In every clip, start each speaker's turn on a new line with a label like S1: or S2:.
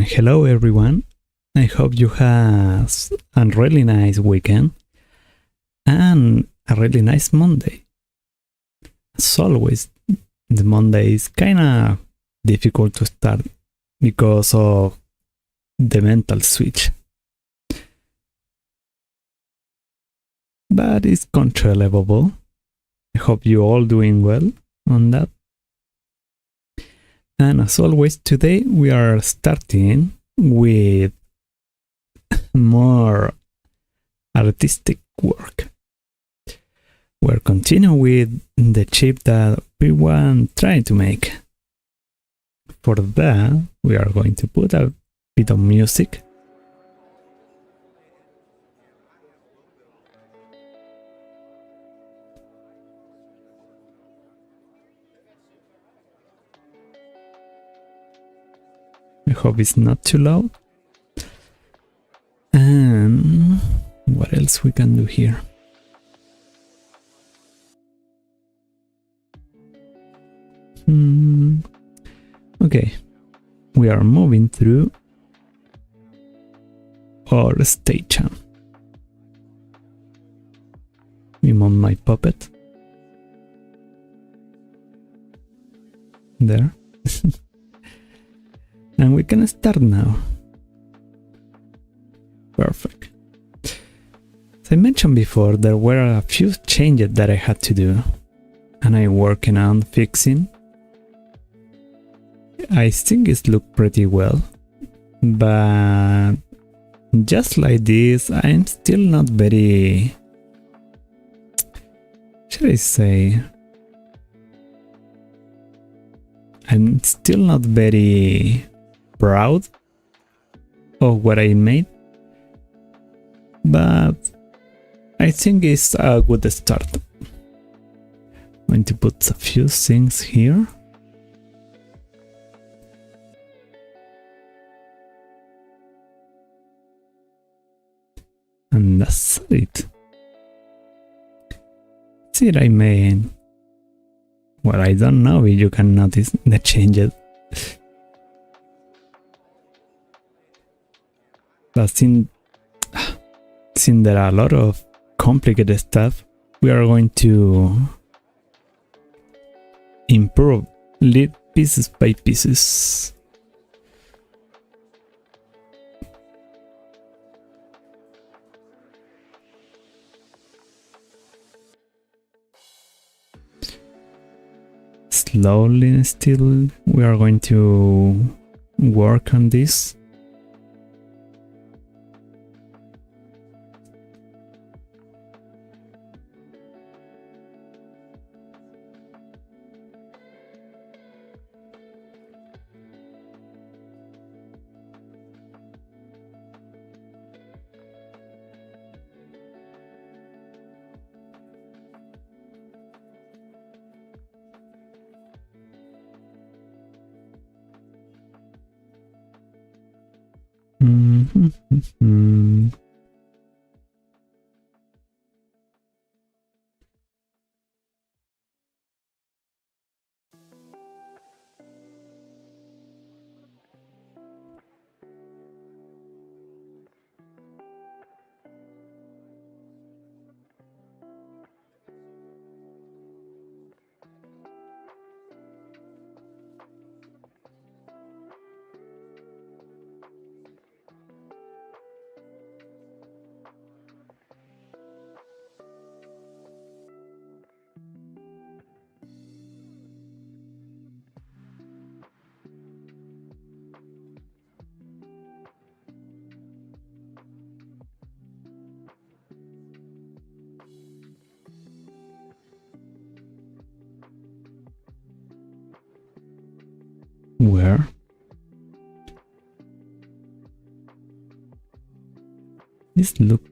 S1: Hello everyone. I hope you had a really nice weekend and a really nice Monday. As always, the Monday is kinda difficult to start because of the mental switch. But it's controllable. I hope you all doing well on that. And as always, today we are starting with more artistic work. We're continuing with the chip that we want trying to make. For that, we are going to put a bit of music. I hope it's not too loud. And what else we can do here? Okay, we are moving through our station. I'm on my puppet. There. And we can start now. Perfect. As I mentioned before, there were a few changes that I had to do, and I'm working on fixing. I think it's looked pretty well, but just like this, I'm still not very, should I say, I'm still not very proud of what I made, but I think it's a good start. I'm going to put a few things here. And that's it. See, I made. Well, I don't know if you can notice the changes. But since there are a lot of complicated stuff, we are going to improve little pieces by pieces. Slowly and still, we are going to work on this. Where? This look.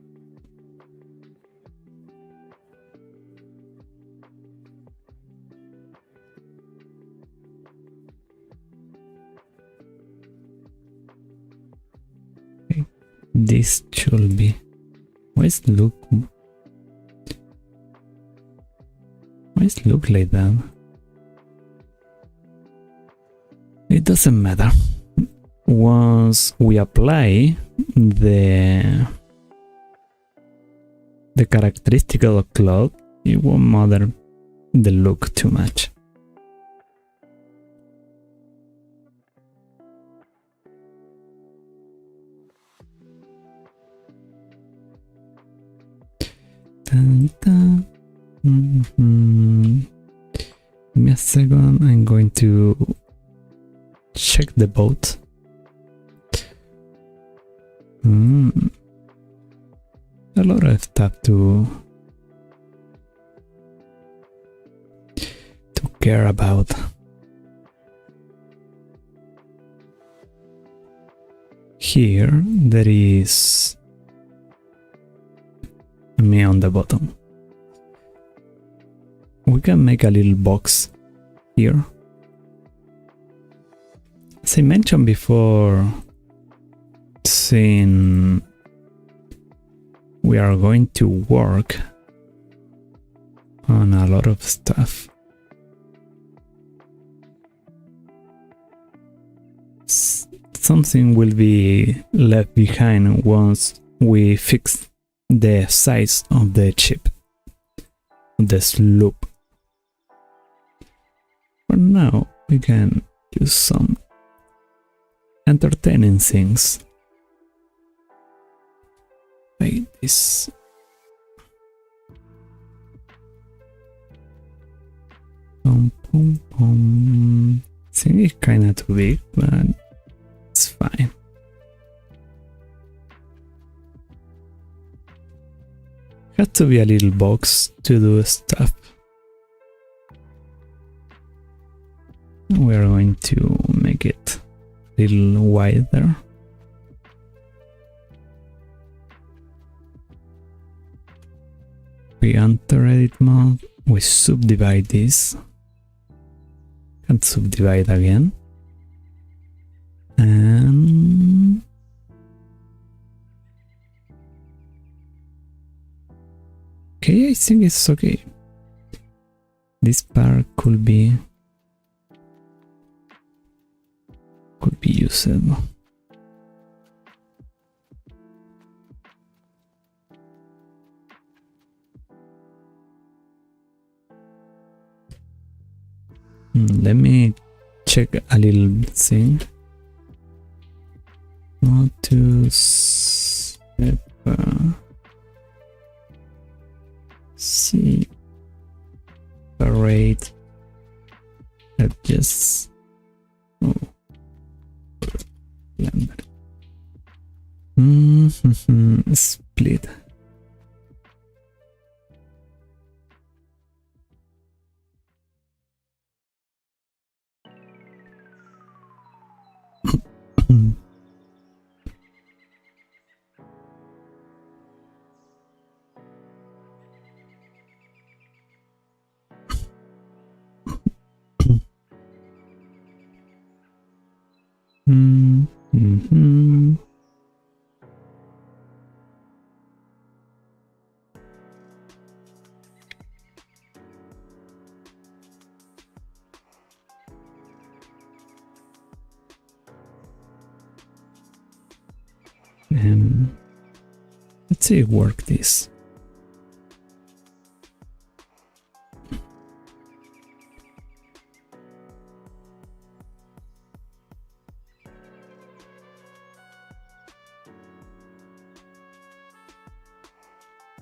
S1: Okay. This should be. Why is look? Why is look like that? It doesn't matter. once we apply the characteristic of the cloth, it won't matter the look too much. Dun, dun. Give me a second, I'm going to check the boat. A lot of stuff to care about. Here there is me on the bottom. We can make a little box here. As I mentioned before, since we are going to work on a lot of stuff, something will be left behind once we fix the size of the ship, the sloop. For now, we can use some entertaining things like this. Pum, pum, pum. I think it's kinda too big, but it's fine. Had to be a little box to do stuff. We're going to make it a little wider. We enter edit mode, we subdivide this, and subdivide again, and okay, I think it's okay. This part could be usable. Let me check a little thing. How to separate. Adjust. Oh. Split. Let's see, work this.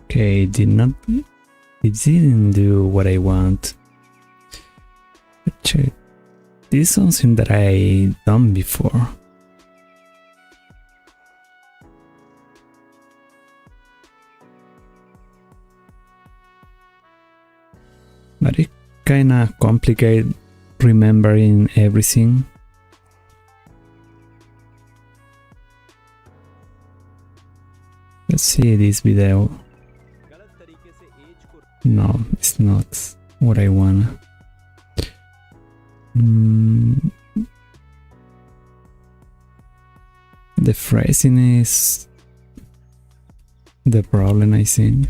S1: Okay, it didn't do what I want. Check. This is something that I done before. But it's kinda complicated remembering everything. Let's see this video. No, it's not what I want. The phrasing is the problem, I think.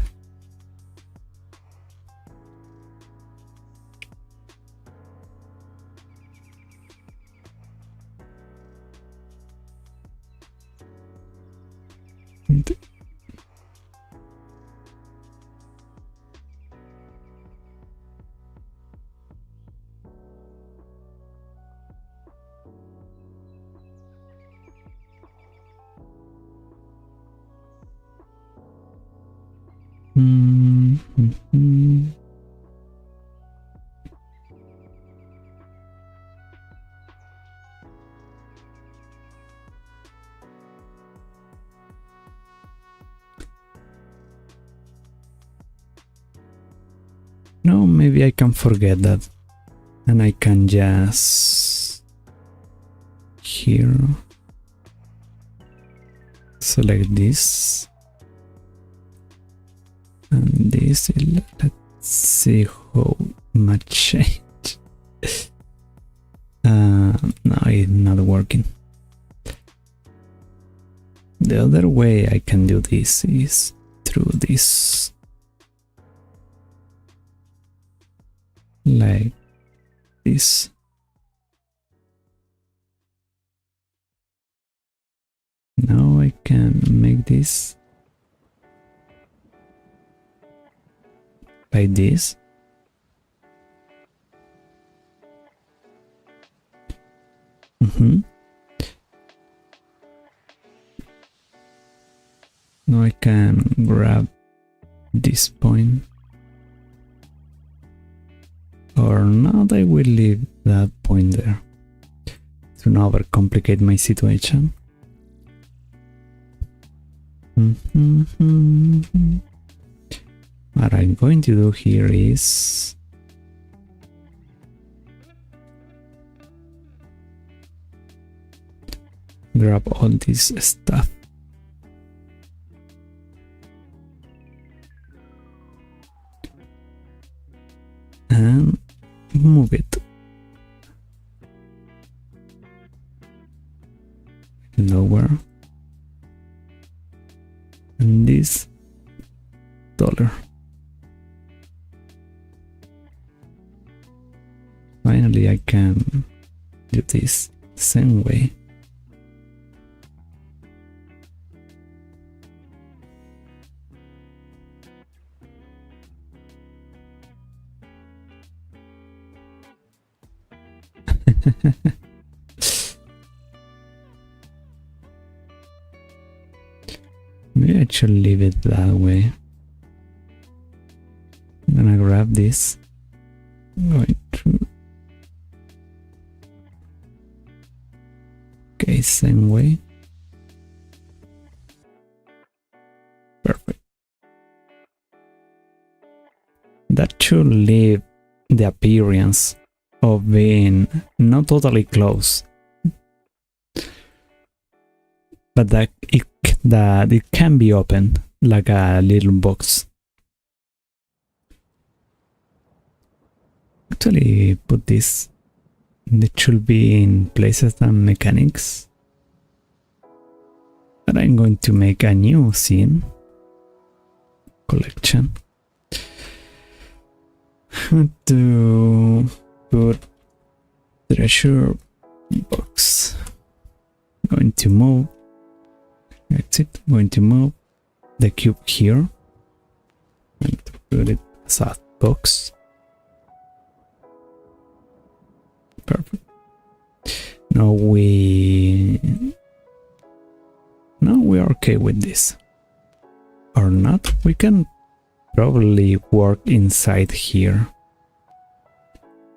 S1: Mhm. No, maybe I can forget that. And I can just here select this and this. Let's see how much change. No, it's not working. The other way I can do this is through this, like this. Now I can make this like this. Now I can grab this point, or not, I will leave that point there to not overcomplicate my situation. What I'm going to do here is grab all this stuff and move it lower, and this dollar. Finally, I can do this the same way. Maybe I should leave it that way. I'm gonna grab this, going through. Okay, same way. Perfect. That should leave the appearance of being not totally closed, but that it can be opened like a little box. Actually, put this. It should be in places and mechanics. But I'm going to make a new scene collection to put treasure box. Going to move. That's it. Going to move the cube here. Going to put it as a box. Perfect. Now we are okay with this. Or not, we can probably work inside here.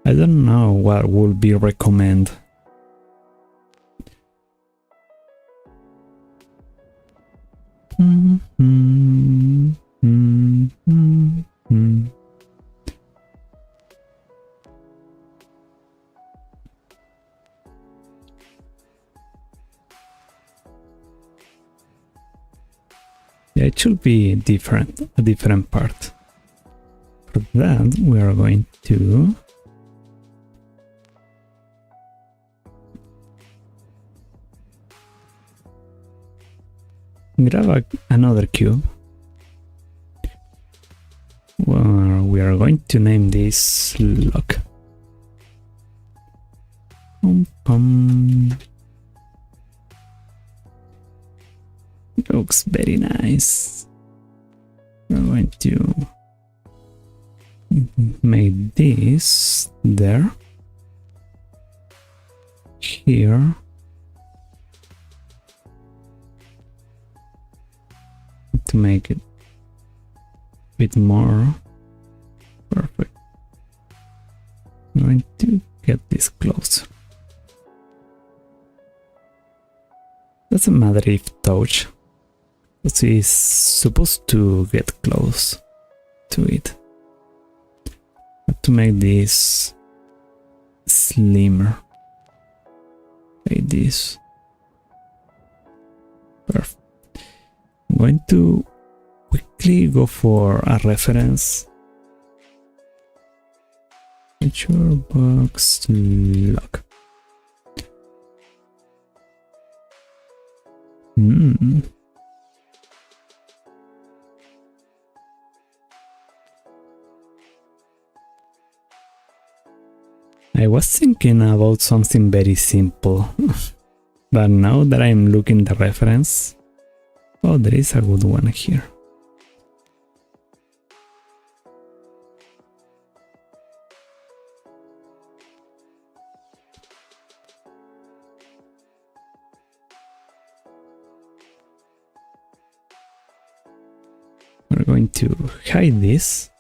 S1: I don't know what would be recommended. Yeah, it should be different, a different part. For that, we are going to grab another cube. Well, we are going to name this lock. Looks very nice. We're going to make this there, here, to make it a bit more doesn't matter if touch, because it's supposed to get close to it. Have to make this slimmer, like this. Perfect. I'm going to quickly go for a reference. Feature box lock. I was thinking about something very simple, but now that I'm looking the reference, oh, there is a good one here. We're going to hide this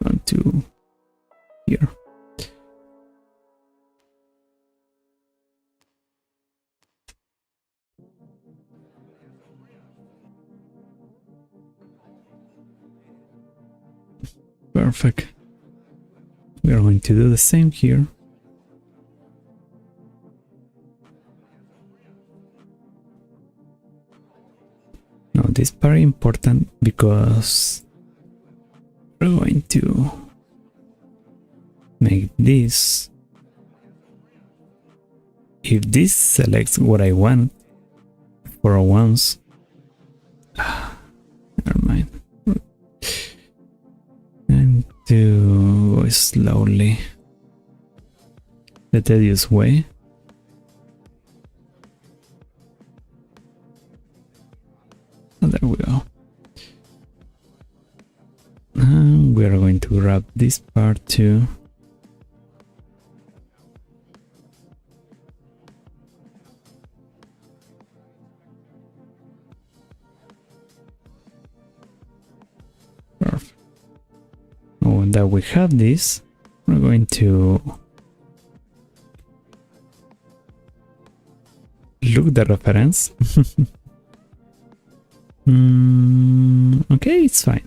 S1: onto here. Perfect. We are going to do the same here. Now this is very important because we're going to make this. If this selects what I want for once, never mind. And to go slowly, the tedious way. Oh, there we go. And we are going to grab this part too. Perfect. Now that we have this, we're going to look the reference. Okay, it's fine.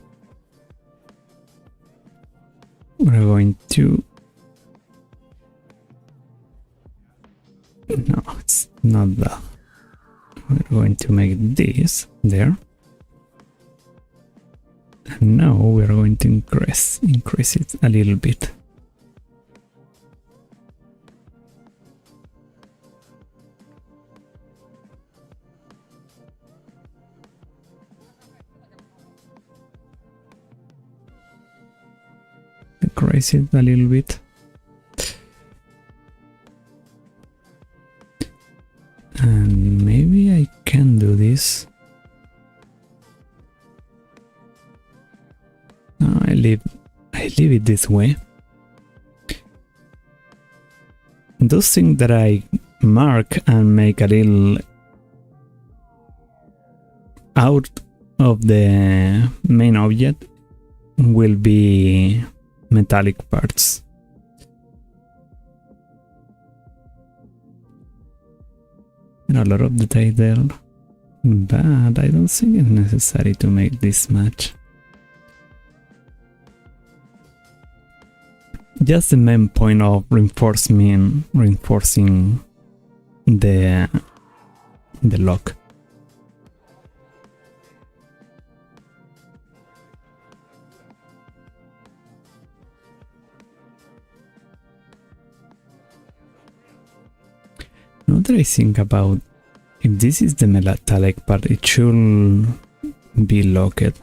S1: We're going to... No, it's not that. We're going to make this there. And now we're going to increase it a little bit. Increase it a little bit. And maybe I can do this. No, I leave it this way. Those things that I mark and make a little out of the main object will be metallic parts. And a lot of detail there, but I don't think it's necessary to make this much. Just the main point of reinforcing the lock. Now that I think about, if this is the metallic part, it should be locked.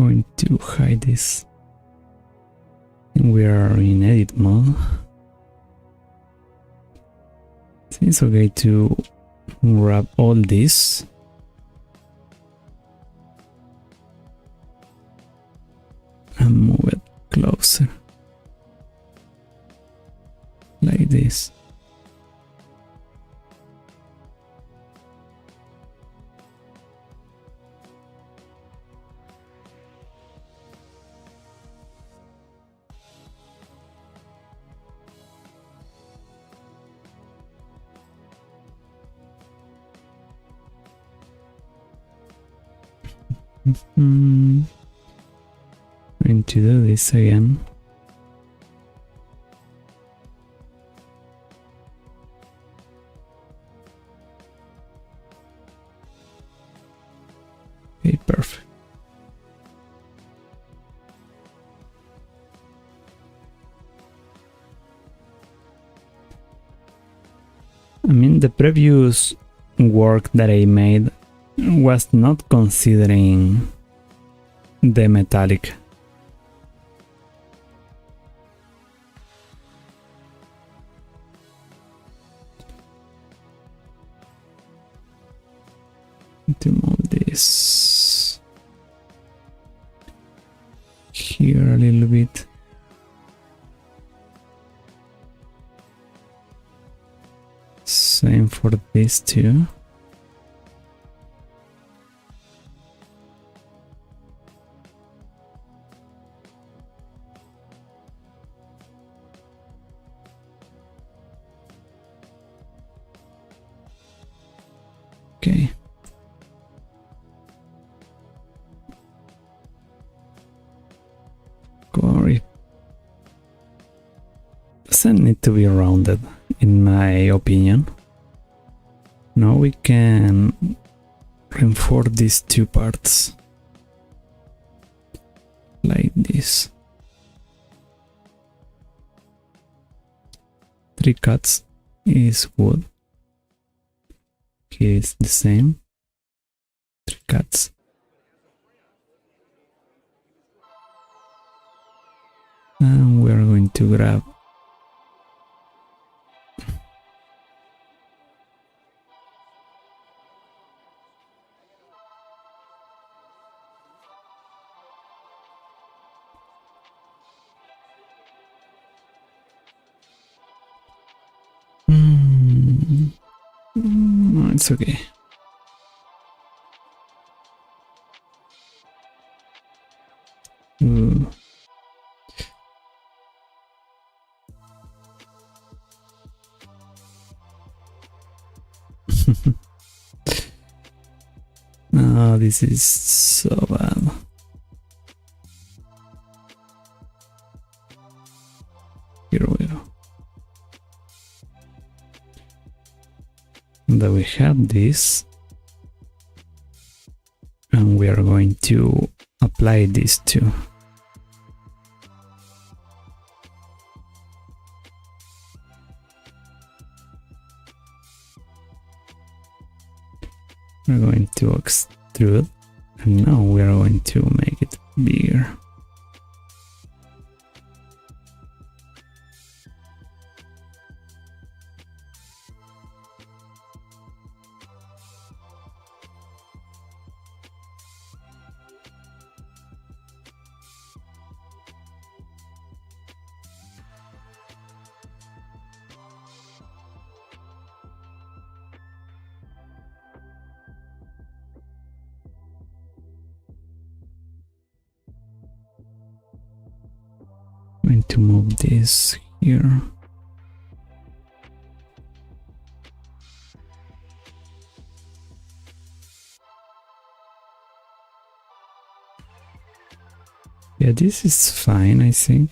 S1: going to hide this. And we are in edit mode. It's okay to grab all this. And move it closer. Like this. Going to do this again. Okay, perfect. I mean, the previous work that I made was not considering the metallic. To move this here a little bit. Same for this too. Okay. Glory. Doesn't need to be rounded, in my opinion. Now we can reinforce these two parts like this. 3 cuts is wood. Here is the same. 3 cuts. And we are going to grab no, it's okay. No, this is so bad. Here we go. And then we have this. And we are going to apply this too. We're going to extrude, and now we are going to make it bigger. Going to move this here. Yeah, this is fine, I think.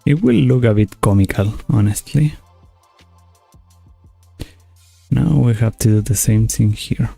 S1: It will look a bit comical, honestly. Now we have to do the same thing here.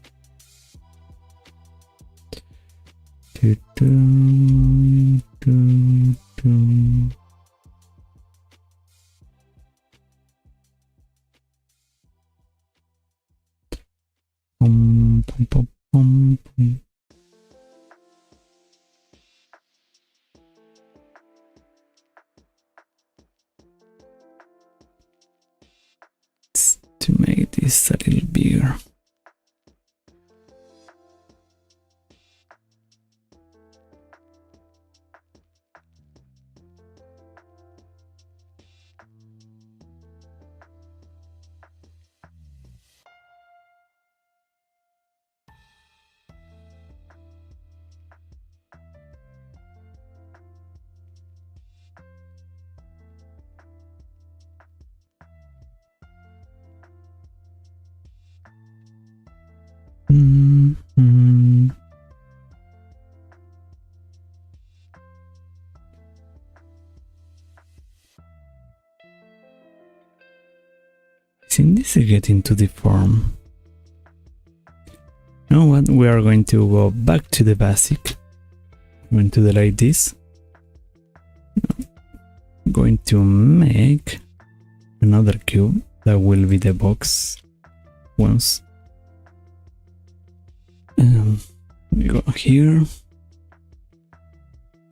S1: this a little bigger. Isn't this getting to the form? You know what? We are going to go back to the basic. I'm going to delete this. I'm going to make another cube that will be the box once. We go here,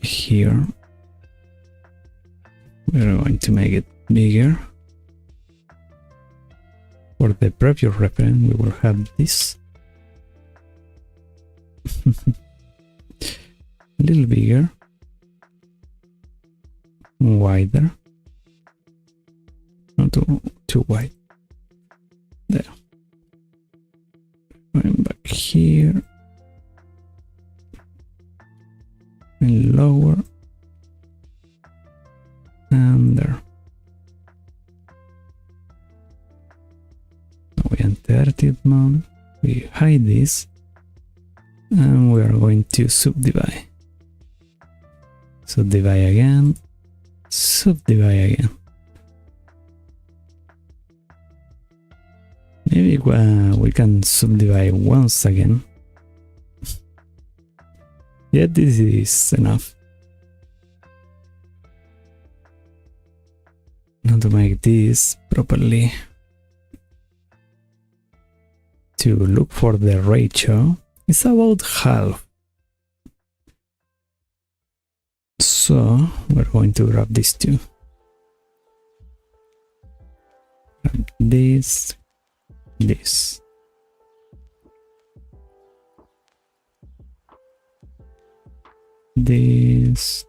S1: here. We're going to make it bigger. For the previous reference, we will have this. A little bigger, wider, not too wide. There. Going back here and lower, and there. Now we enter edit mode. We hide this. And we are going to subdivide. Subdivide again. Subdivide again. Maybe we can subdivide once again. Yeah, this is enough. Now to make this properly. To look for the ratio. It's about half. So we're going to grab these two. Grab this, this. This.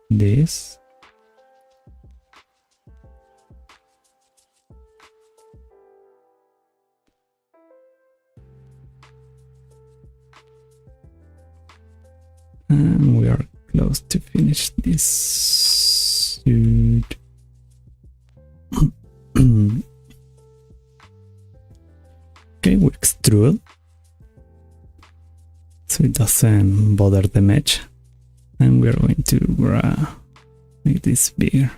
S1: And we are close to finish this suit. Okay, we extrude so it doesn't bother the mesh, and we are going to make this bigger.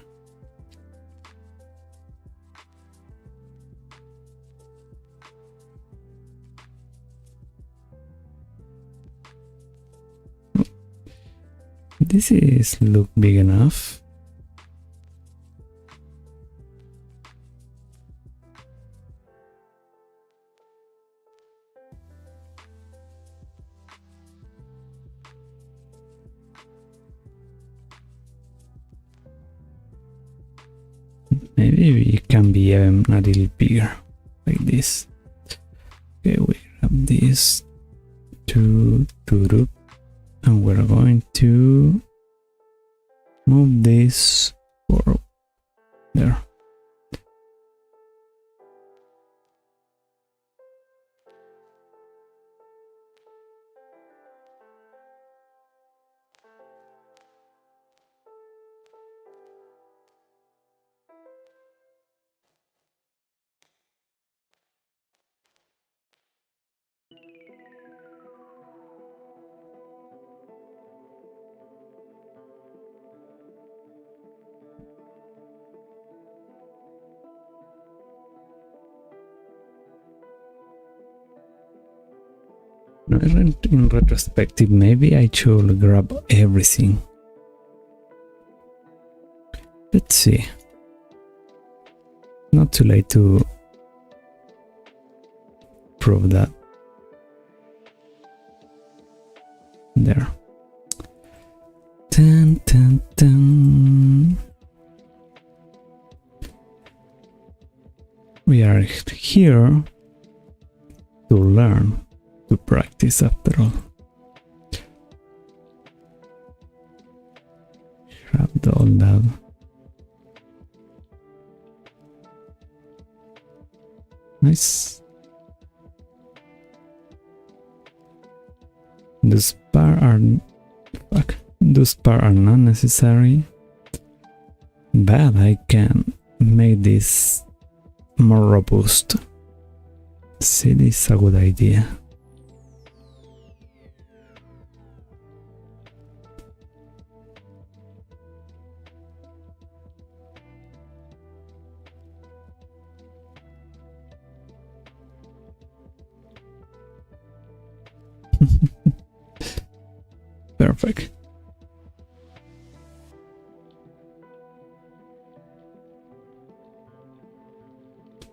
S1: This is look big enough. Maybe we can be a little bigger, like this. Okay, we grab this to and we're going to move this forward there. In retrospective, maybe I should grab everything. Let's see. Not too late to prove that. There. Dun, dun, dun. We are here. to learn, to practice after all. Grab all that. Nice. Those parts are not necessary, but I can make this more robust. See, this is a good idea. Perfect.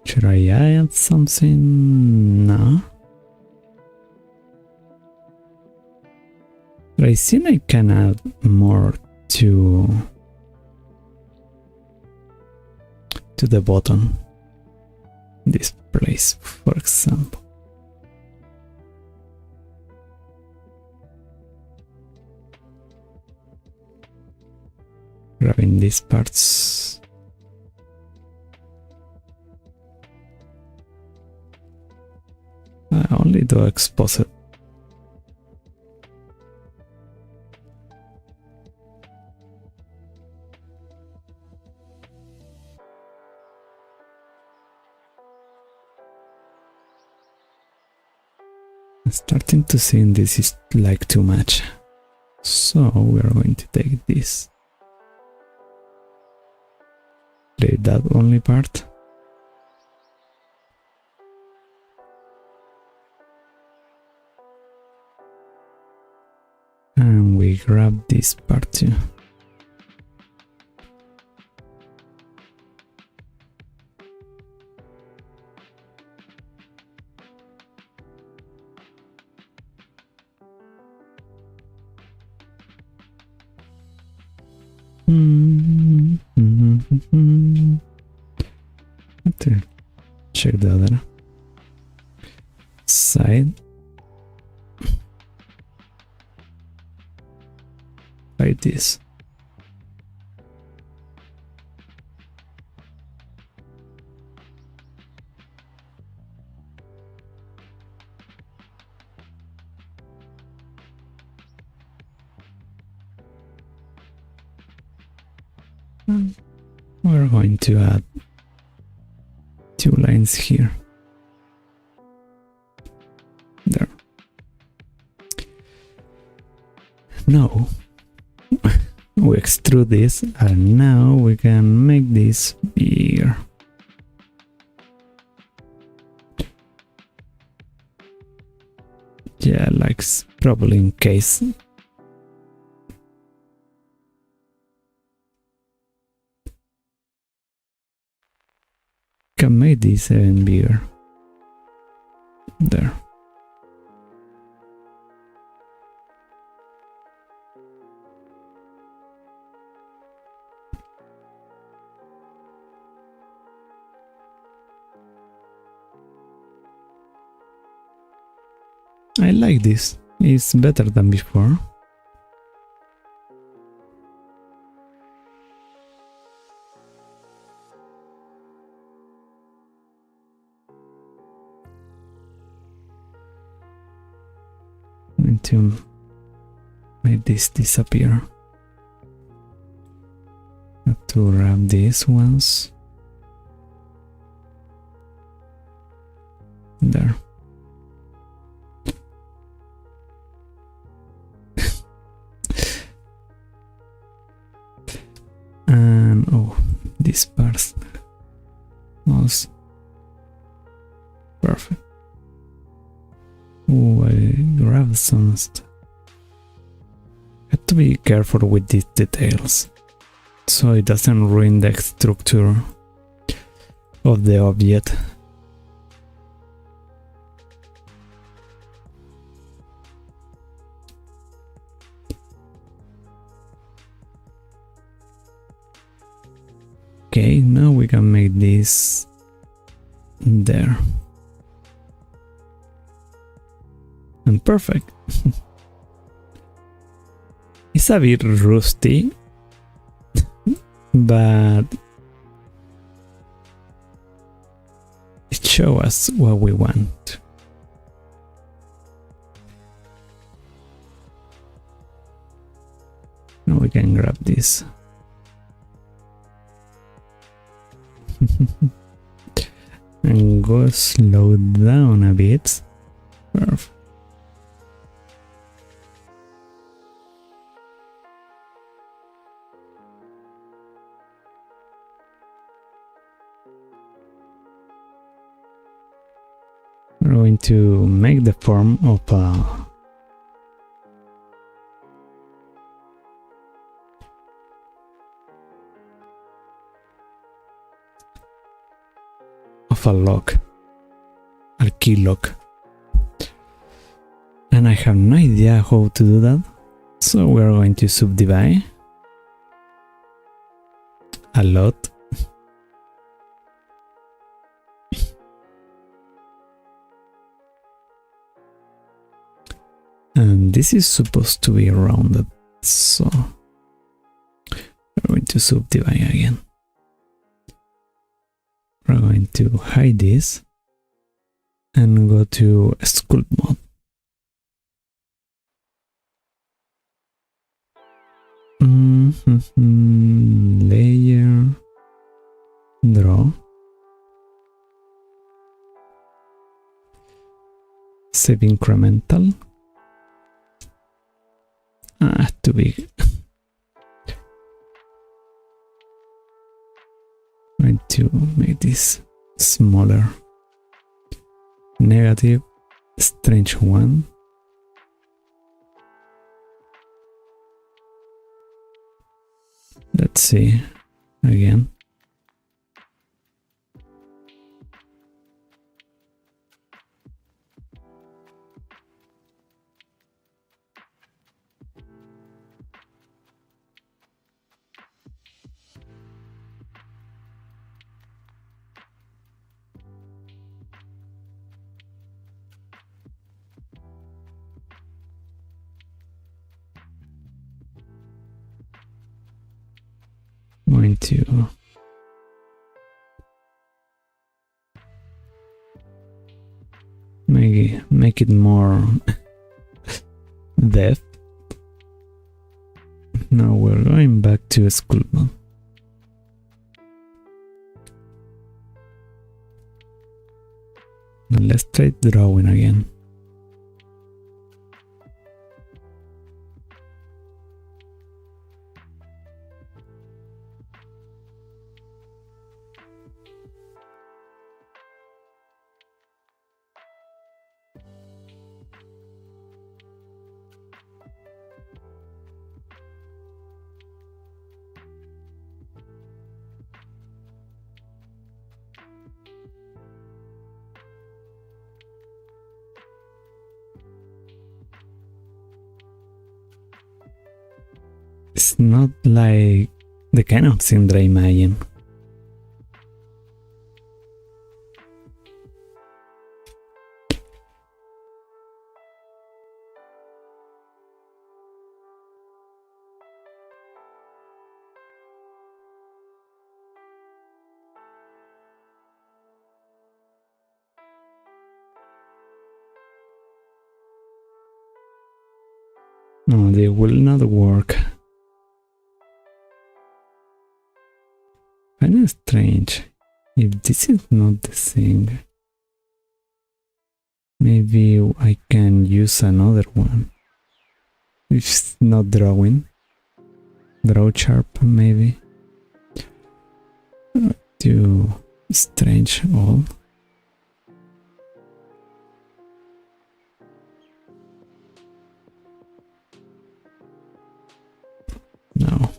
S1: Should I add something? No. But I think I can add more to the bottom. This place, for example. Grabbing these parts. Only to expose it. I'm starting to see this is like too much. So we are going to take this. Leave that only part. And we grab this part too. Check the other side. Like this. We're going to add 2 lines here. There. Now we extrude this, and now we can make this bigger. Yeah, like probably in case. Can make this even bigger. There. I like this. It's better than before. I'm going to make this disappear. Have to wrap these ones. There. And oh, this part was perfect. Oh, I grabbed some stuff. Have to be careful with these details, so it doesn't ruin the structure of the object. Okay, now we can make this there. perfect. It's a bit rusty, but it shows us what we want. Now we can grab this. And go slow down a bit. Perfect. We're going to make the form of a lock, a key lock, and I have no idea how to do that, so we're going to subdivide a lot. And this is supposed to be rounded, so we're going to subdivide again. We're going to hide this and go to sculpt mode. Layer, draw, save incremental. Too big. Going to make this smaller. Negative, strange one. Let's see again. Going to make it more depth. Now we're going back to sculpt mode. Now let's try drawing again. It's not like the kind of thing that I imagine. No, they will not work. Kind of strange. If this is not the thing, maybe I can use another one. If it's not drawing. Draw sharp, maybe. Too strange all. No.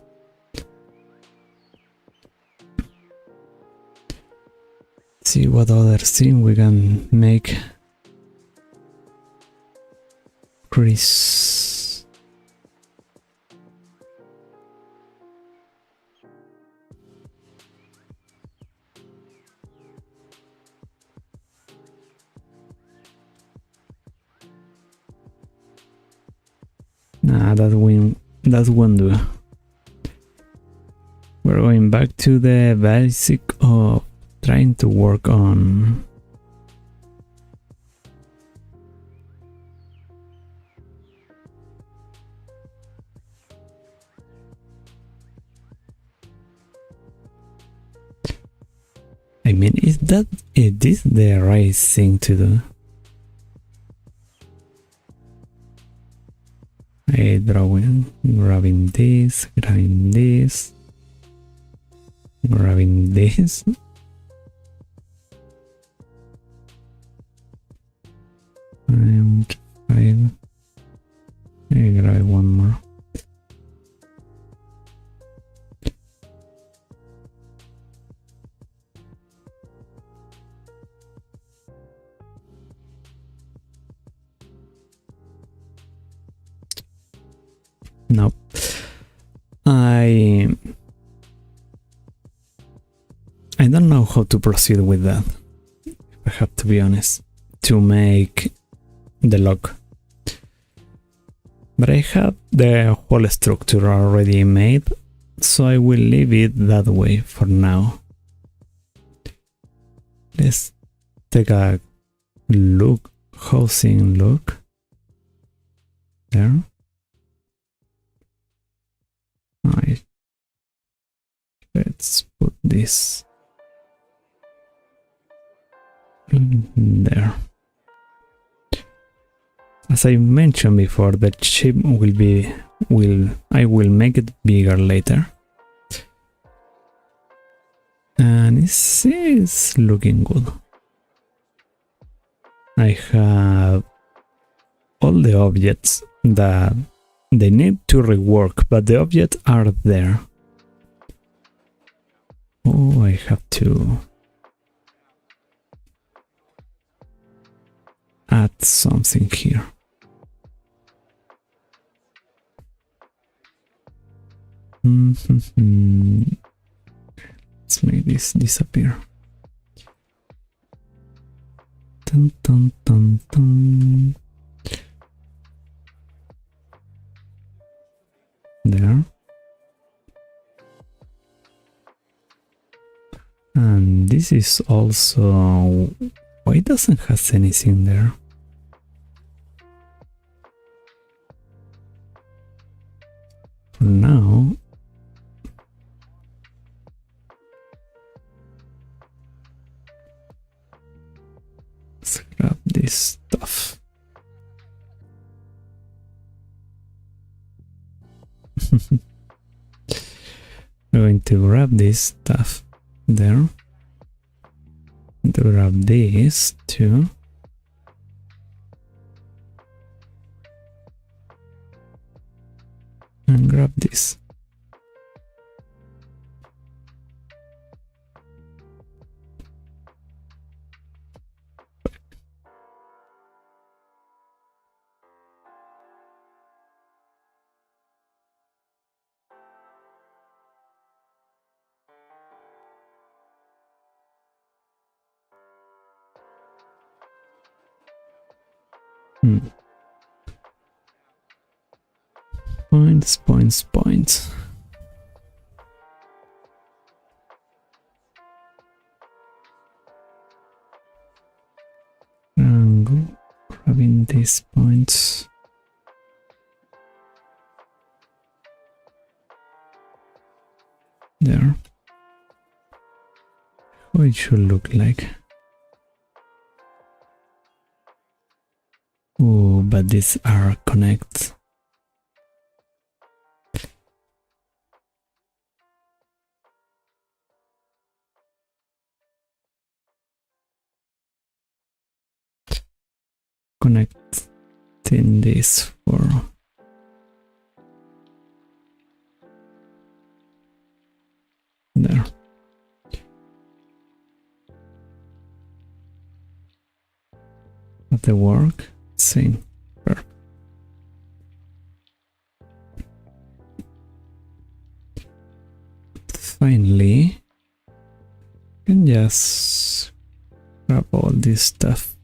S1: See what other thing we can make. Chris. Nah, that won't do. We're going back to the basic of trying to work on I mean, is this the right thing to do? Drawing, grabbing this, grabbing this, grabbing this. I'm trying. I grab one more. Nope. I don't know how to proceed with that, if I have to be honest, to make the lock. But I have the whole structure already made, so I will leave it that way for now. Let's take a look, housing look. There. Right. Let's put this there. As I mentioned before, the chip I will make it bigger later. And it's looking good. I have all the objects that they need to rework, but the objects are there. Oh, I have to add something here. Let's make this disappear. Dun, dun, dun, dun. There. And this is also... Why doesn't have anything there? For now... Let's grab this stuff. We're going to grab this stuff there. To grab this too. And grab this. Points, points, points. And grabbing these points. There. How it should look like. Oh, but these are connect. Connecting this for there. At the work, same. Perfect. Finally, you can just grab all this stuff.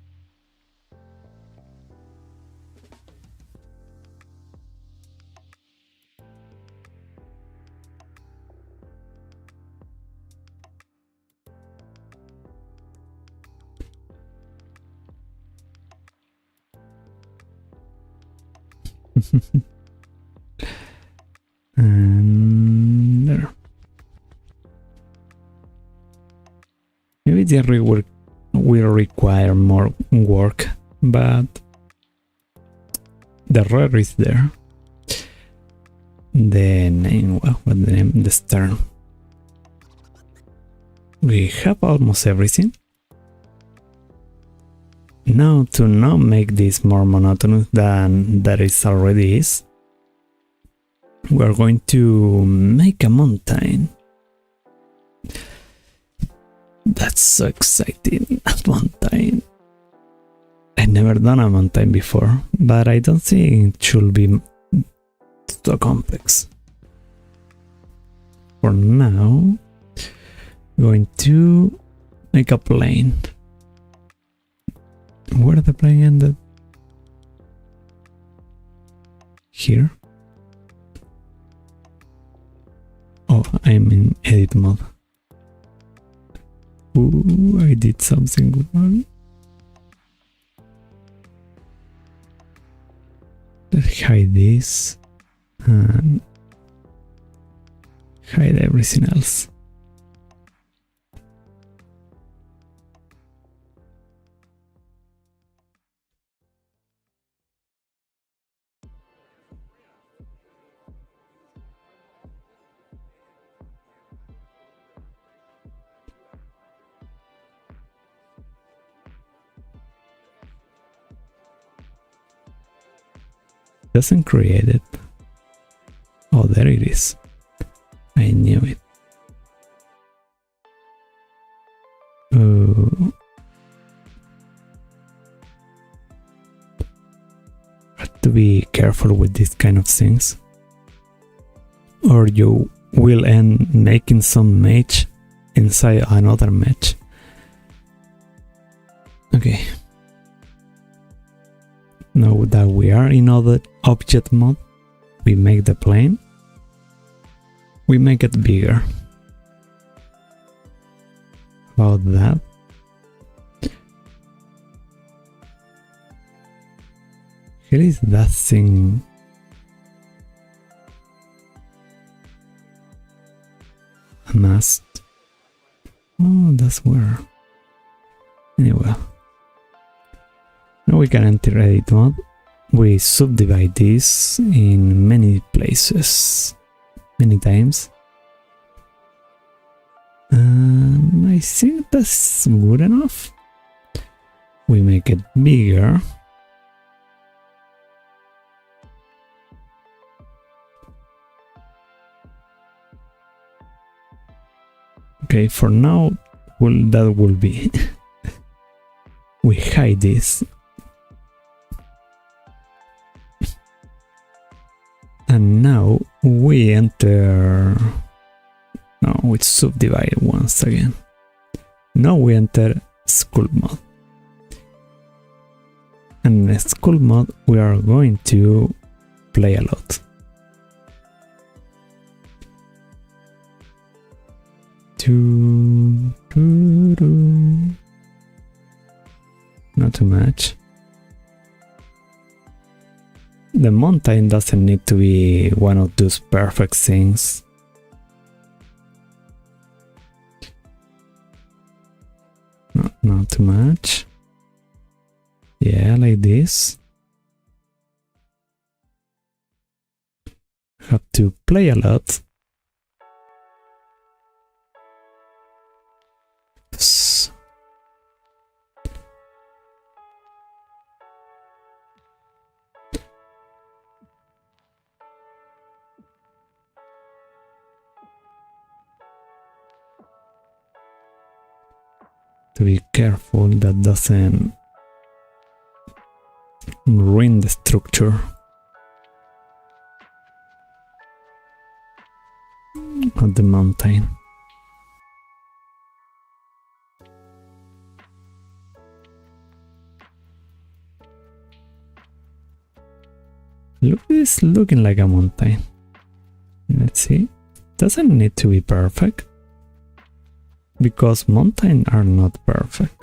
S1: And there. Maybe the rework will require more work, but the rare is there. The name, well, what the name? The stern. We have almost everything. Now, to not make this more monotonous than that it already is, we're going to make a mountain. That's so exciting, a mountain. I've never done a mountain before, but I don't think it should be so complex. For now, going to make a plane. Where the plane ended? Here? Oh, I'm in edit mode. Ooh, I did something wrong. Let's hide this and hide everything else. Doesn't create it. Oh, there it is. I knew it. Oh. Have to be careful with these kind of things, or you will end making some mesh inside another mesh. Okay. Now that we are in other object mode, we make the plane. We make it bigger. About that. Here is that thing. A mast. Oh, that's where. Anyway. Now we can enter edit mode. We subdivide this in many places, many times. I think that's good enough. We make it bigger. Okay, for now, that will be. We hide this. And now we enter. No, we subdivide once again. Now we enter school mode. And in school mode, we are going to play a lot. Not too much. The mountain doesn't need to be one of those perfect things. Not too much. Yeah, like this. Have to play a lot. To be careful that doesn't ruin the structure of the mountain. Look, it's looking like a mountain. Let's see. Doesn't need to be perfect, because mountains are not perfect.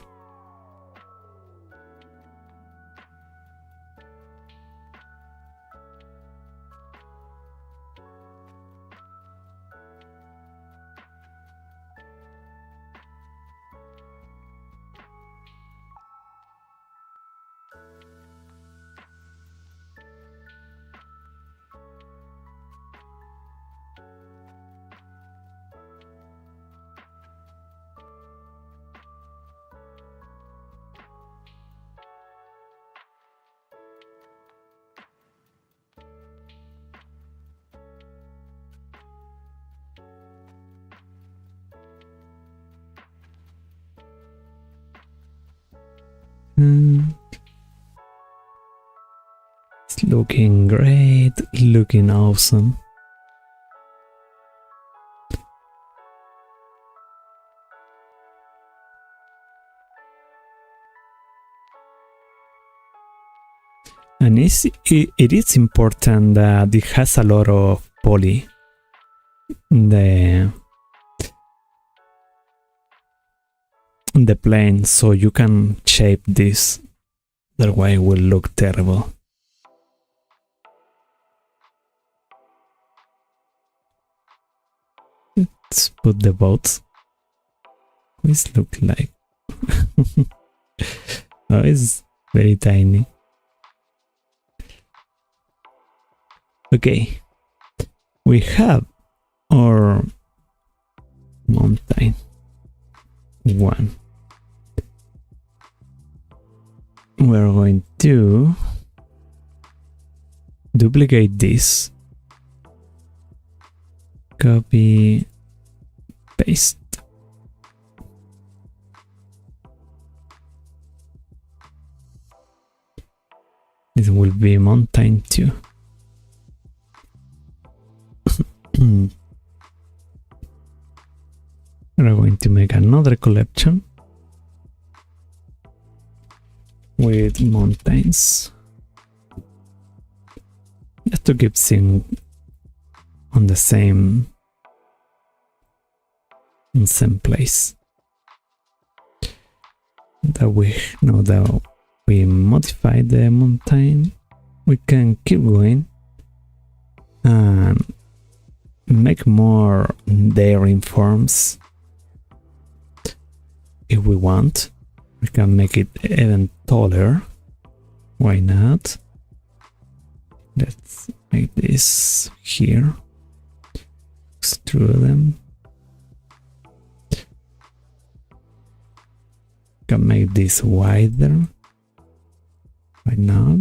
S1: looking great, looking awesome. And it is important that it has a lot of poly. The plane, so you can shape this. That way it will look terrible. Let's put the boats. This look like. Oh, it's very tiny. Okay, we have our mountain one. We're going to duplicate this, copy, paste. This will be mountain 2. We're going to make another collection with mountains, just to keep seeing on the same place. That we know that we modify the mountain, we can keep going and make more daring forms. If we want, we can make it even taller. Why not? Let's make this here. Extrude them. Can make this wider. Why not?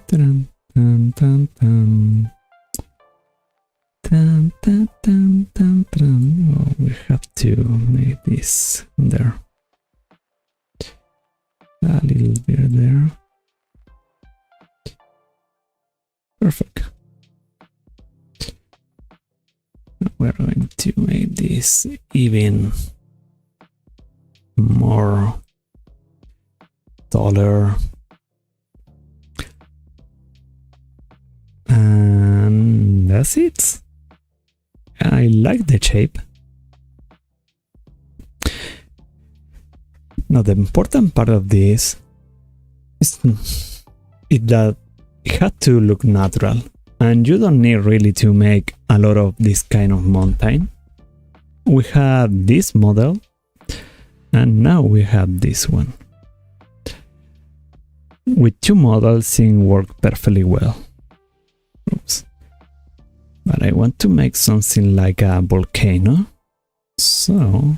S1: Dun, dun, dun, dun. Dun, dun, dun, dun, dun. Oh, we have to make this there. A little bit there. Perfect. We're going to make this even more taller. And that's it. I like the shape. Now the important part of this is that it had to look natural, and you don't need really to make a lot of this kind of mountain. We have this model, and now we have this one. With two models, it worked perfectly well. Oops. But I want to make something like a volcano, so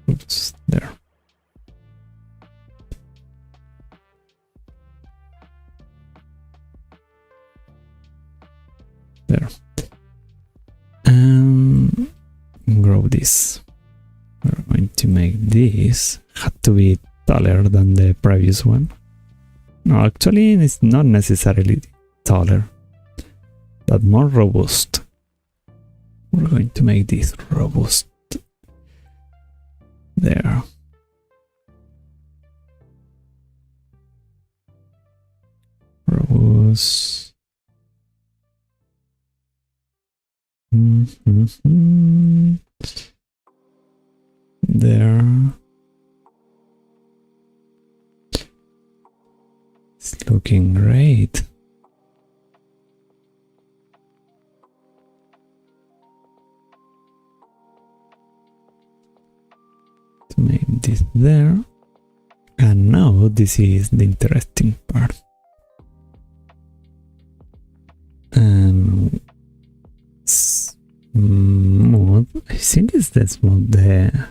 S1: oops, there. There. And grow this. We're going to make this had to be taller than the previous one. No, actually it's not necessarily taller, but more robust. We're going to make this robust. There. Robust. There. It's looking great. To make this there. And now this is the interesting part. And smooth. I think it's that smooth there.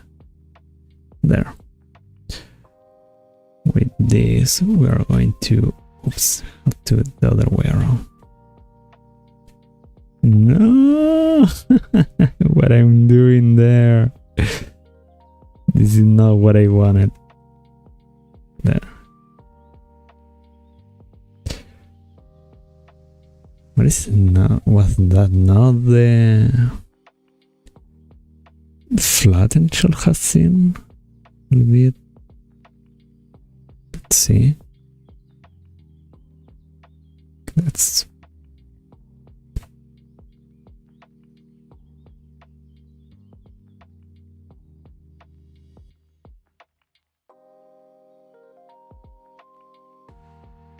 S1: With this, we are going to, oops, have to do it the other way around. No! What I'm doing there? This is not what I wanted. There. What is not? Was that not the flatten should have seen? A little bit. Let's see. Let's.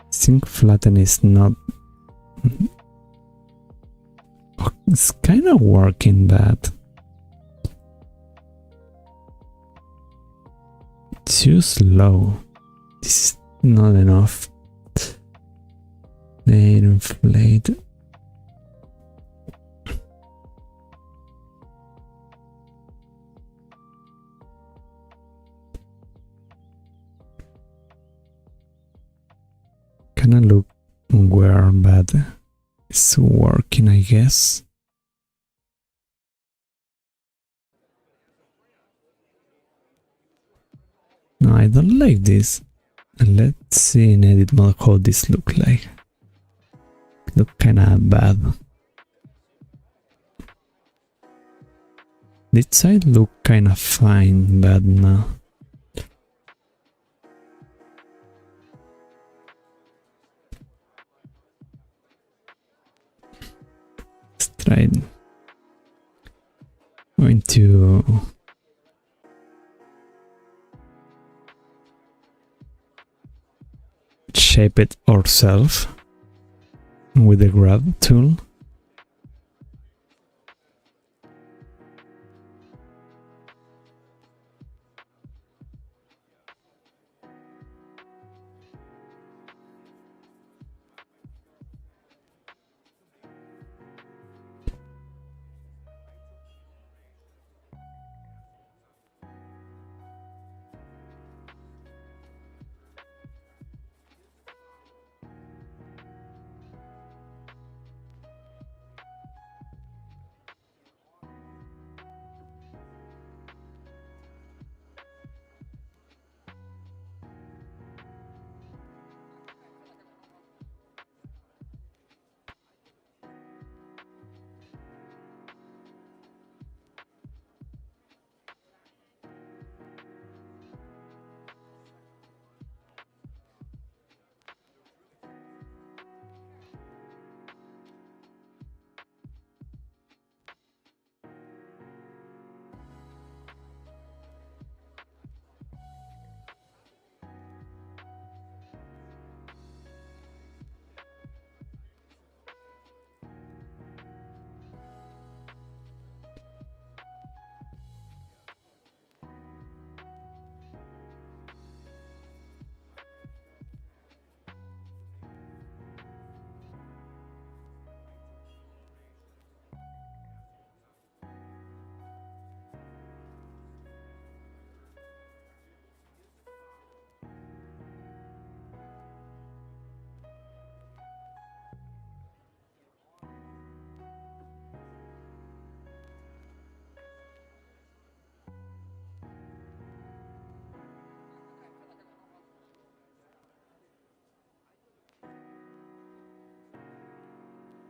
S1: I think flatten is not. It's kind of working, but too slow. This is not enough. They inflate. Kinda look weird, but it's working, I guess. No, I don't like this. Let's see in edit mode how this look like. Look kinda bad. This side look kinda fine, but no. Let's try it. Going to shape it ourselves with the grab tool.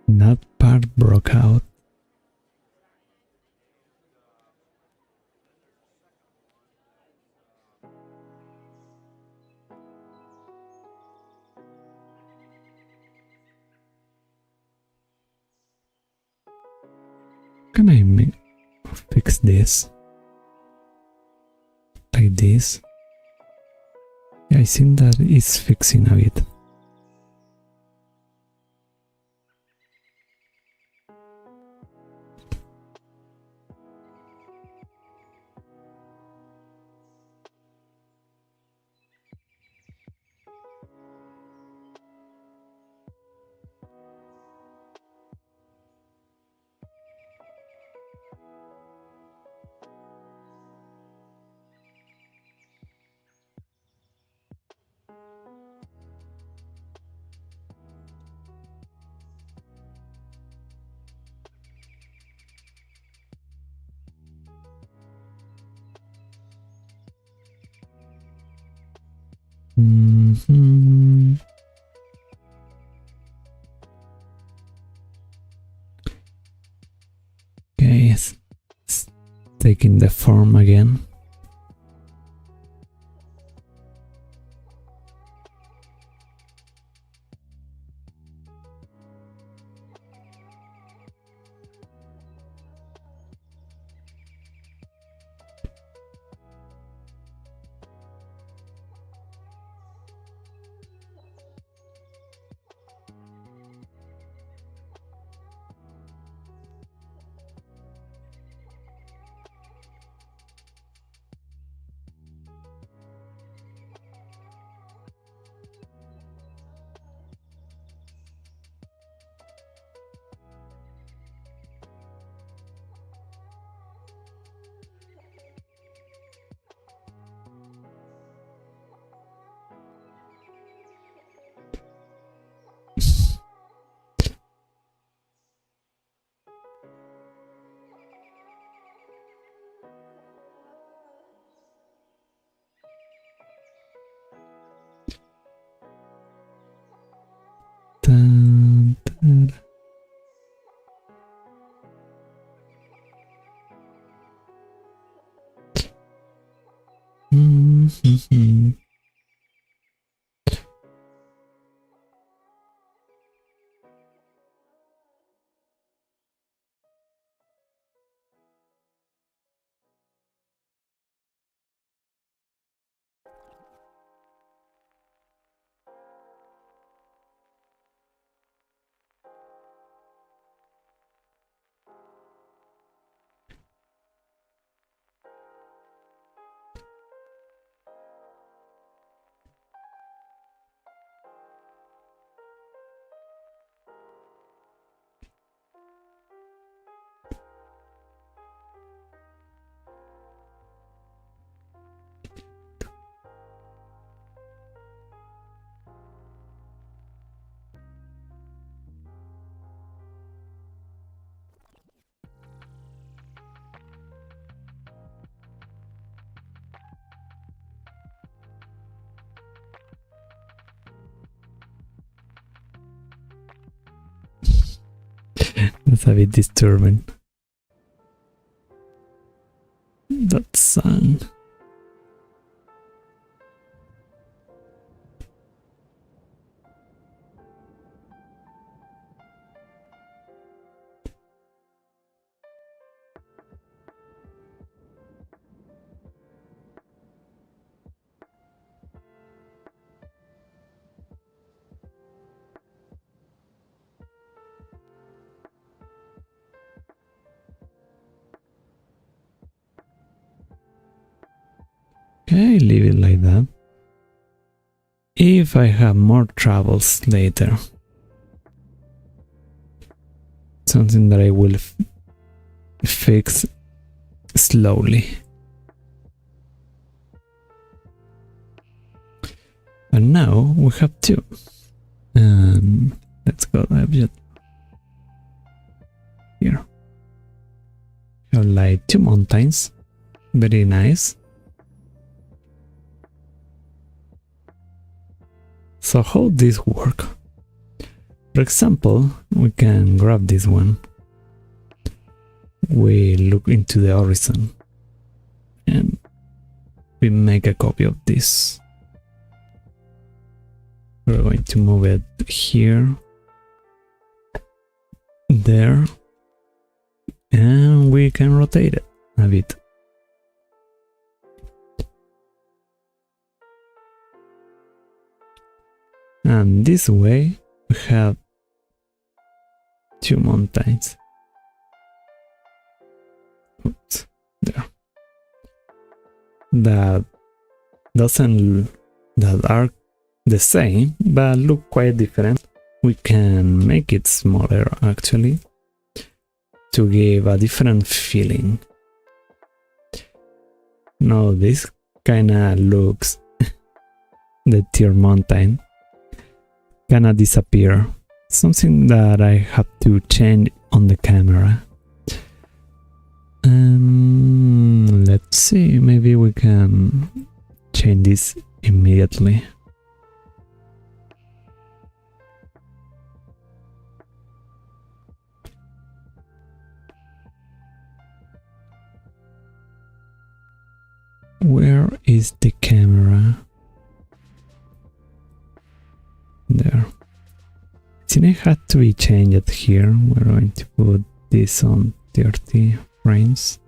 S1: That part broke out. Can I fix this? Like this? Yeah, I think that is fixing a bit. Mhm. Okay, it's taking the form again. Dun, dun. Mhm. That's a bit disturbing. That song. Okay, leave it like that. If I have more troubles later, something that I will fix slowly. But now we have two. Let's go object here. We have like two mountains. Very nice. So how this work? For example, we can grab this one. We look into the horizon and we make a copy of this. We're going to move it here, there, and we can rotate it a bit. And this way we have two mountains. Oops, there. That are the same but look quite different. We can make it smaller actually to give a different feeling. Now this kinda looks the tier mountain kinda disappear. Something that I have to change on the camera. Let's see, maybe we can change this immediately. is the camera? There. I think it had to be changed here. We're going to put this on 30 frames.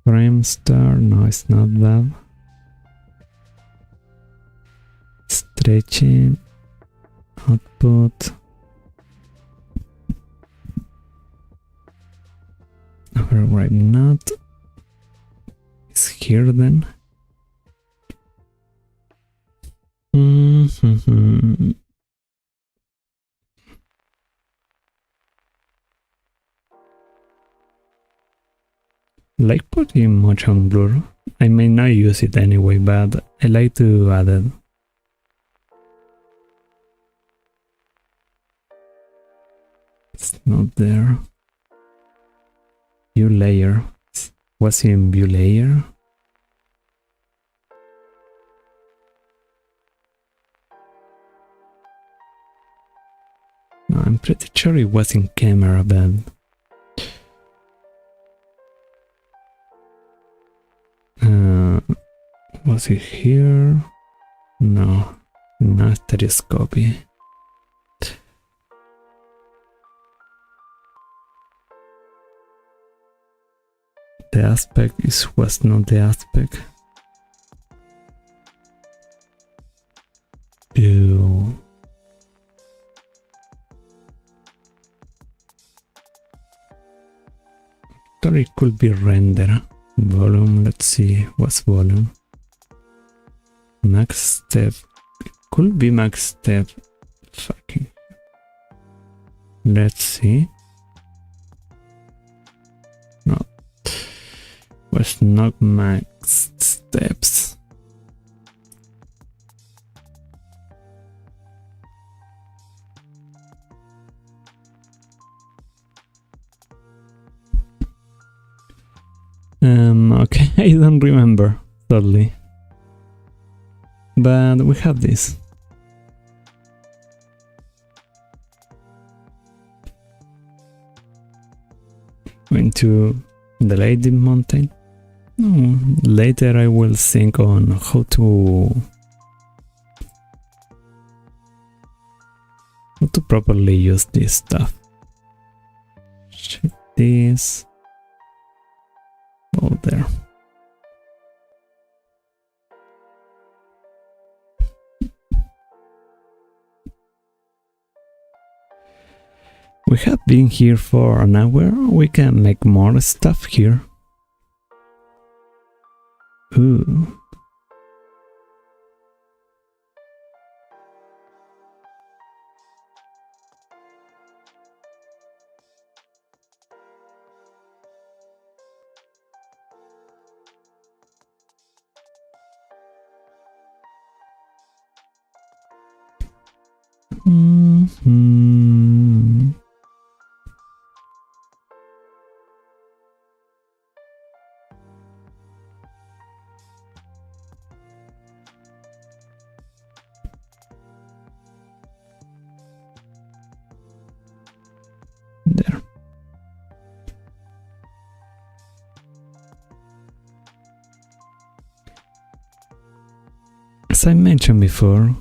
S1: Frame star, no, it's not that. Stretching, output. Override not. It's here then. Like putting much on blur. I may not use it anyway, but I like to add it. It's not there. View layer. What's in view layer? No, I'm pretty sure it was in camera, but was it here? No, not stereoscopy. The aspect was not the aspect. Ew. Thought it could be render. Volume, let's see, what's volume? Max step. It could be max step. Fucking. Let's see. No. Was not max steps. Okay, I don't remember, sadly. But we have this. Going to delay the mountain. Later I will think on how to properly use this stuff. Check this. Oh, there. We have been here for an hour. We can make more stuff here. Ooh. There. As I mentioned before,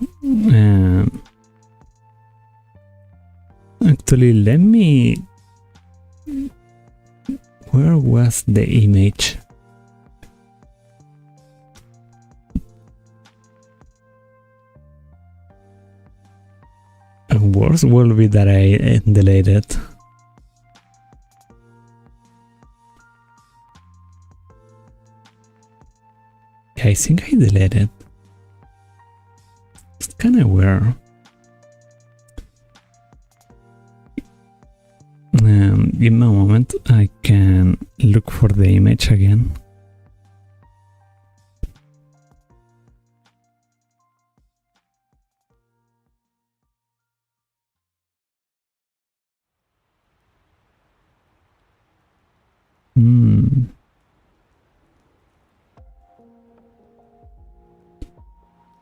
S1: actually, let me... Where was the image? Worse will be that I deleted. I think I deleted. It's kind of weird. Give me a moment, I can look for the image again.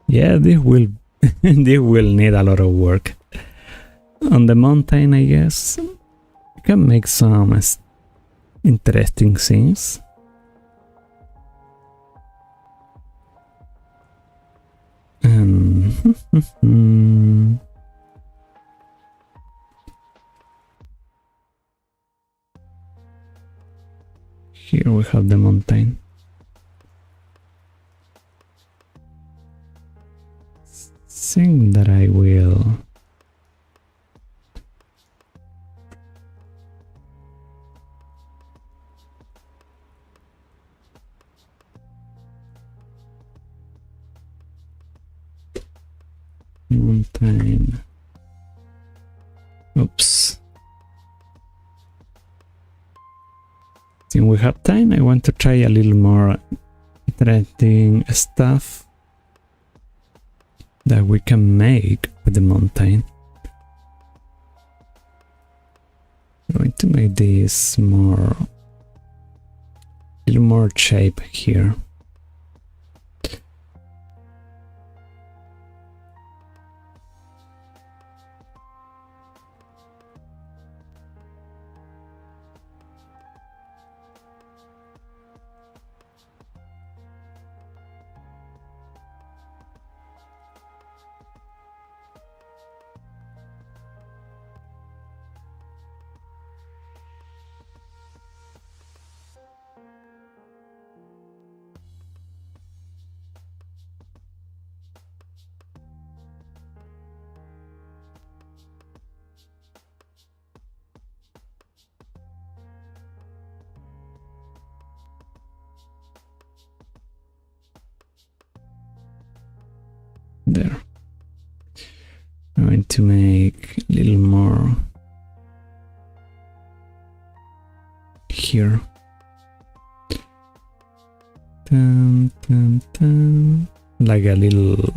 S1: Yeah, this will this will need a lot of work. On the mountain, I guess, you can make some interesting things. And here we have the mountain. Think that I will mountain. Oops. Since we have time, I want to try a little more interesting stuff that we can make with the mountain. I'm going to make this more, a little more shape here. There. I'm going to make a little more here. Dun, dun, dun. Like a little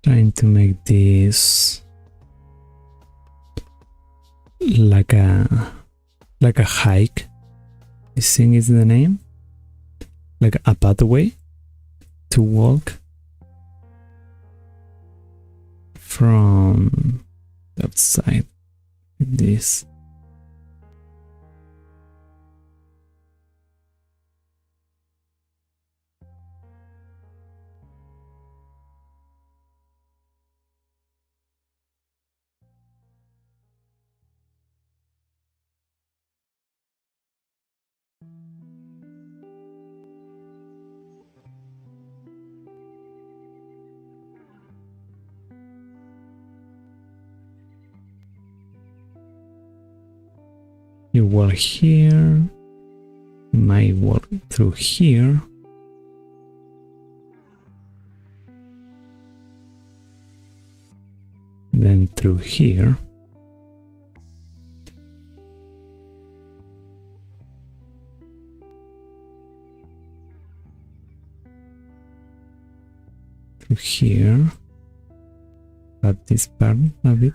S1: trying to make this like a hike. I think is the name, like a pathway to walk from the outside like this. You walk here, you might walk through here. Then through here. Through here. Cut this part a bit.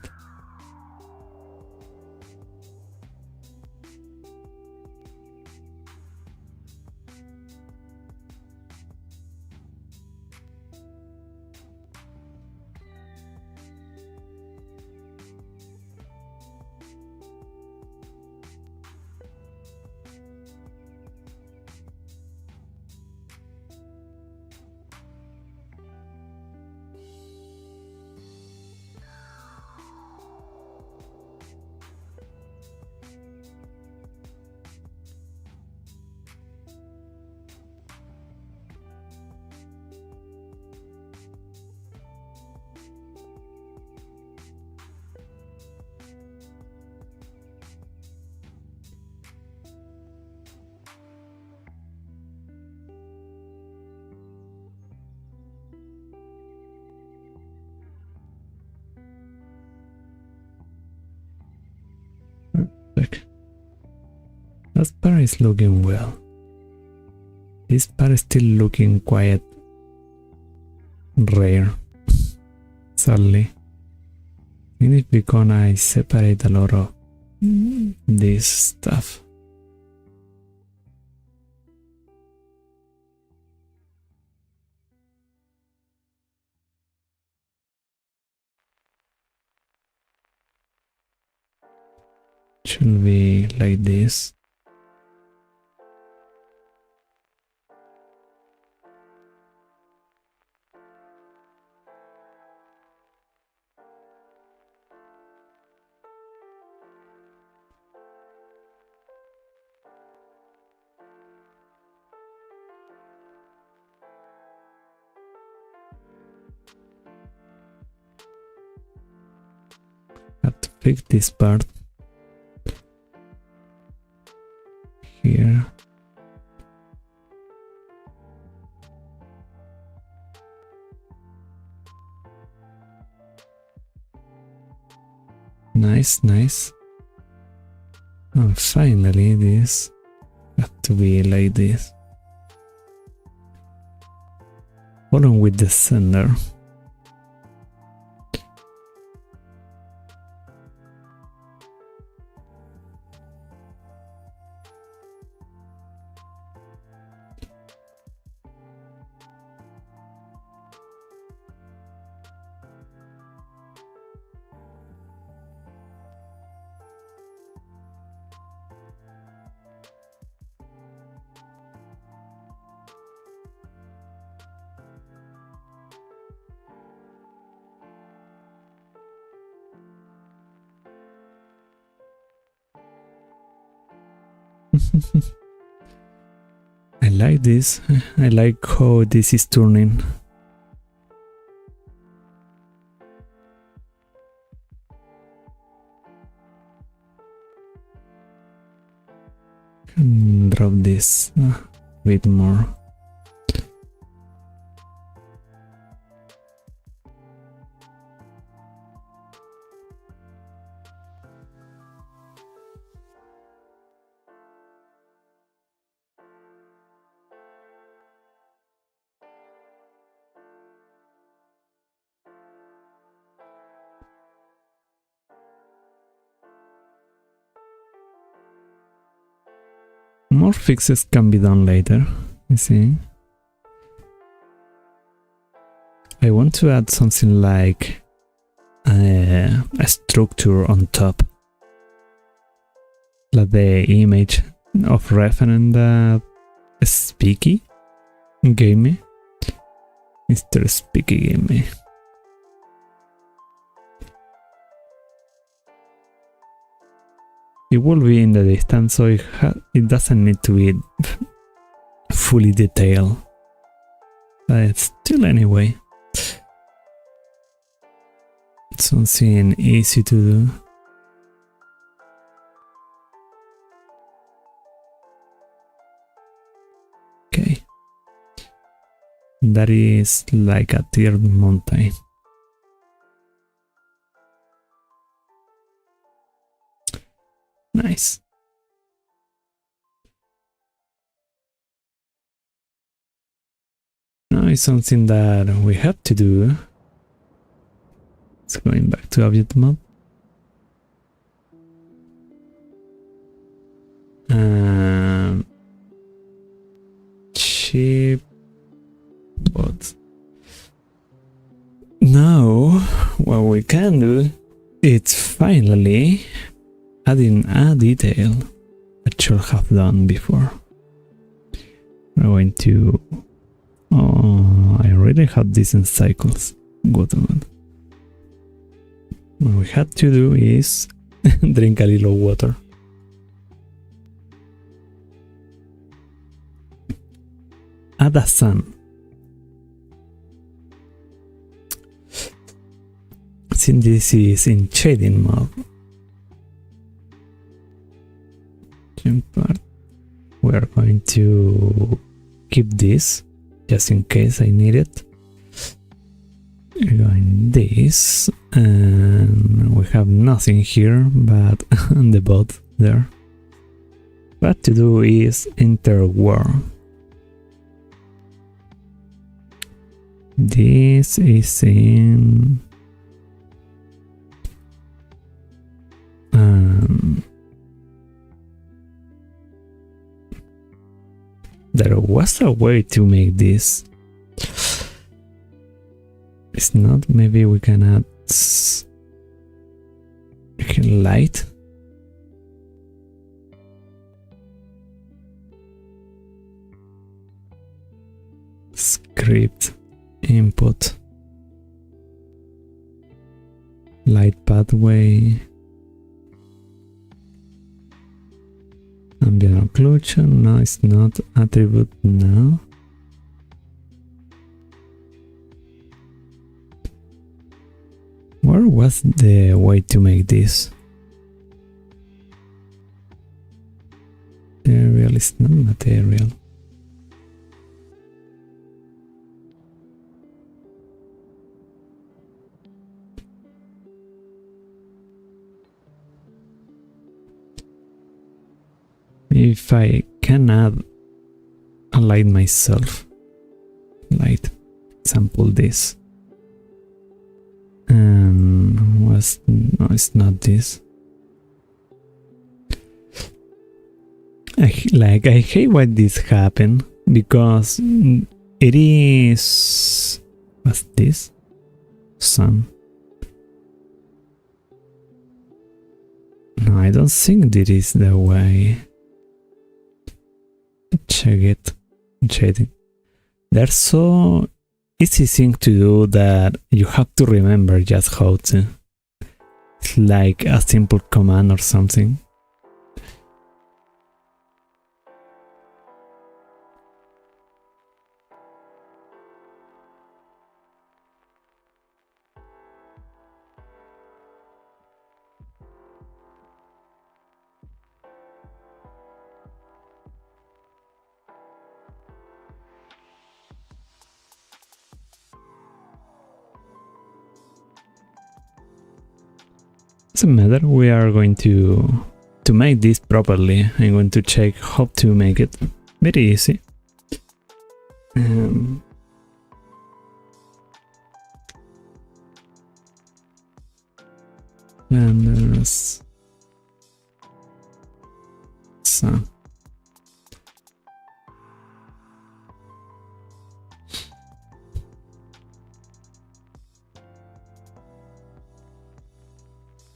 S1: That part is looking well. This part is still looking quite rare, sadly. It is because I separate a lot of this stuff. Should be like this. Have to fix this part here. Nice. Oh, finally this has to be like this. Hold on with the sender. I like this. I like how this is turning. Can drop this a bit more. More fixes can be done later, you see. I want to add something like a structure on top. Like the image of reference that Speaky gave me. Mr. Speaky gave me. It will be in the distance, so it doesn't need to be fully detailed. But still, anyway, it's something easy to do. Okay, that is like a tiered mountain. Nice. Now it's something that we have to do. It's going back to object mode. Chip. What? Now, what we can do is finally adding a detail that should have done before. We're going to... Oh, I already had this in cycles. Good one. What we had to do is drink a little water. Add a sun. Since this is in shading mode, part, we are going to keep this just in case I need it. We're going this, and we have nothing here but the bot there. What to do is enter world. This is in there was a way to make this. It's not, maybe we can add light. Script input light pathway ambient occlusion. No, it's not attribute now. Where was the way to make this? Material is not material. If I can add a light myself, light, example this, and no, it's not this. I hate why this happened, because it is, what's this? Sun. No, I don't think this is the way. Check it. Shading. There's so easy thing to do that you have to remember just how to. It's like a simple command or something. Doesn't matter, we are going to make this properly. I'm going to check how to make it. Very easy. Renders. So.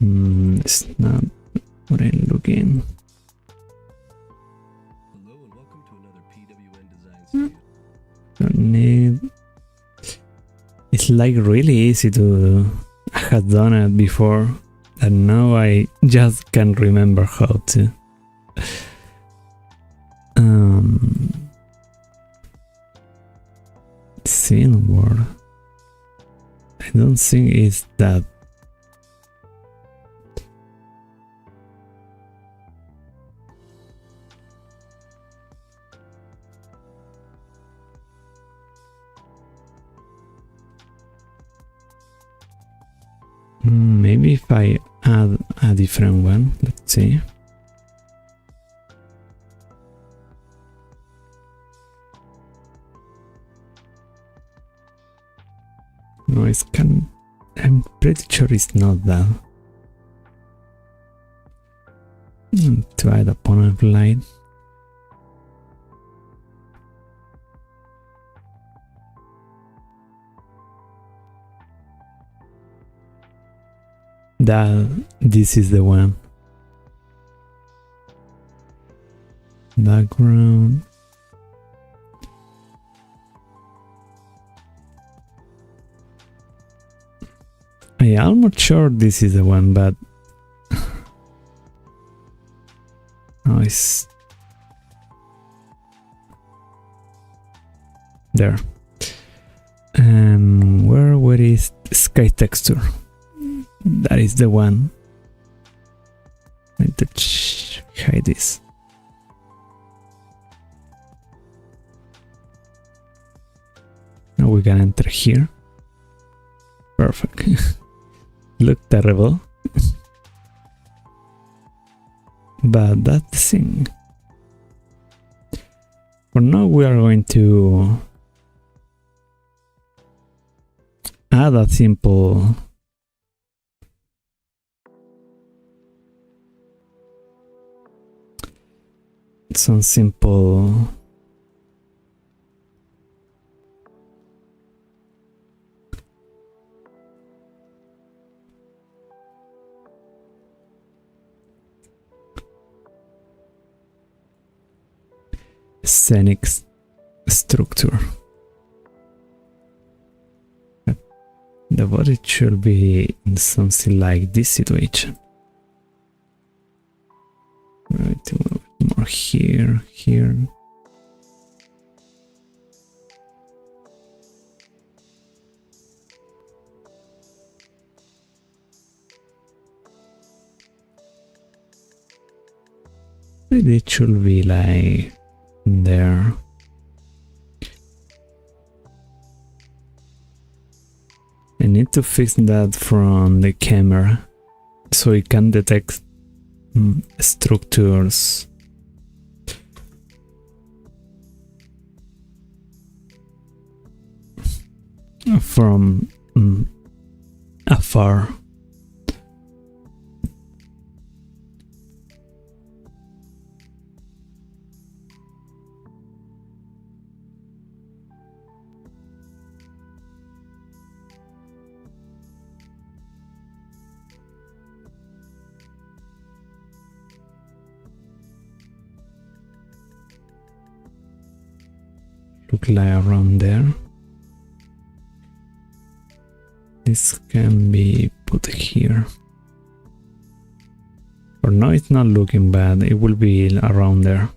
S1: It's not what I'm looking.
S2: Hello and welcome to another PWN Design Studio.
S1: Don't need. It's like really easy to. I had done it before, and now I just can't remember how to. Scene word. I don't think it's that. Maybe if I add a different one, let's see. No, it's can. I'm pretty sure it's not that. To add a point of light. This is the one. Background. I'm almost sure this is the one, but oh, it's there. And where is sky texture? That is the one. Let me hide this. Now we can enter here. Perfect. Look terrible. But that's the thing. For now, we are going to add a simple some simple scenic structure. The body should be in something like this situation. Right, to move it more here, here. Maybe it should be like there. I need to fix that from the camera so it can detect structures from afar. Look like around there. This can be put here. For now it's not looking bad, it will be around there.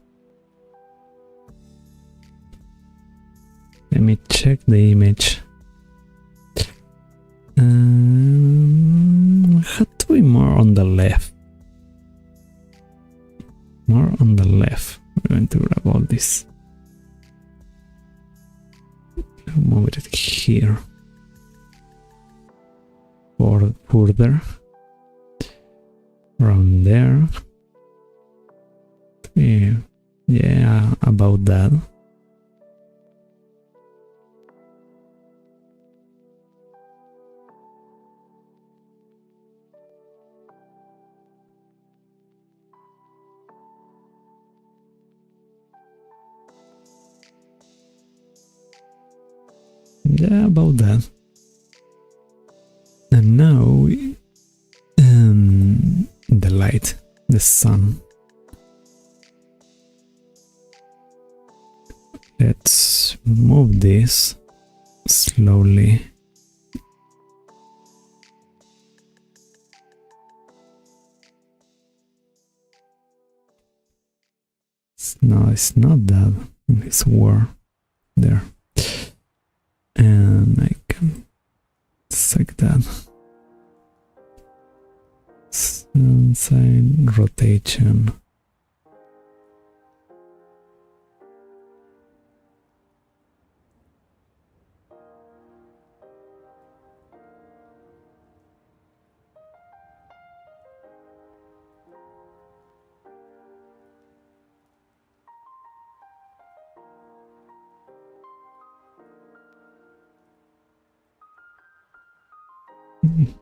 S1: Let me check the image. Had to be more on the left. More on the left. I'm going to grab all this. Move it here. Or further. Around there. Yeah, about that. Yeah, about that. And now, the light, the sun. Let's move this slowly. No, it's not that. It's war there. And I can select that. Side rotation.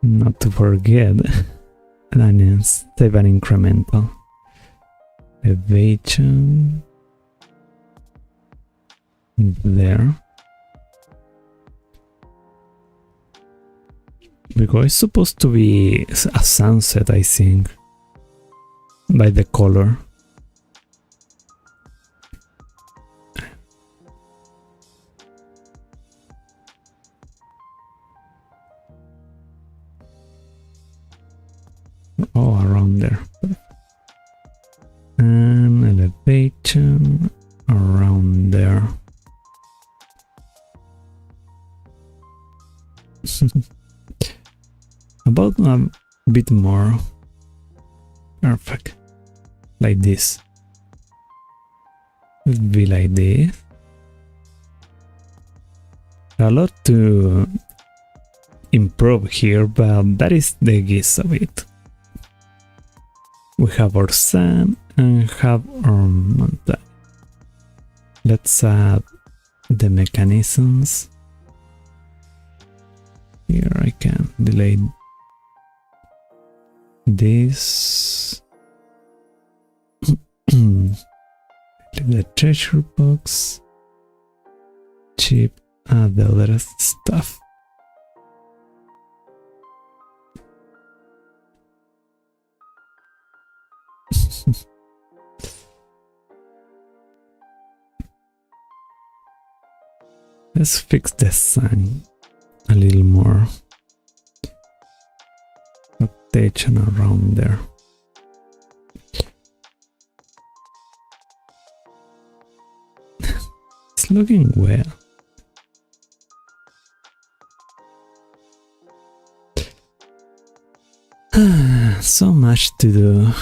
S1: Not to forget, and then save an incremental elevation there, because it's supposed to be a sunset, I think, by the color. Oh, around there. And elevation around there. About a bit more. Perfect. Like this. Would be like this. A lot to improve here, but that is the gist of it. We have our sun and have our mountain. let's add the mechanisms. Here I can delete this. Leave the treasure box. Chip the other stuff. Let's fix the sun a little more. Rotation around there. It's looking well. So much to do.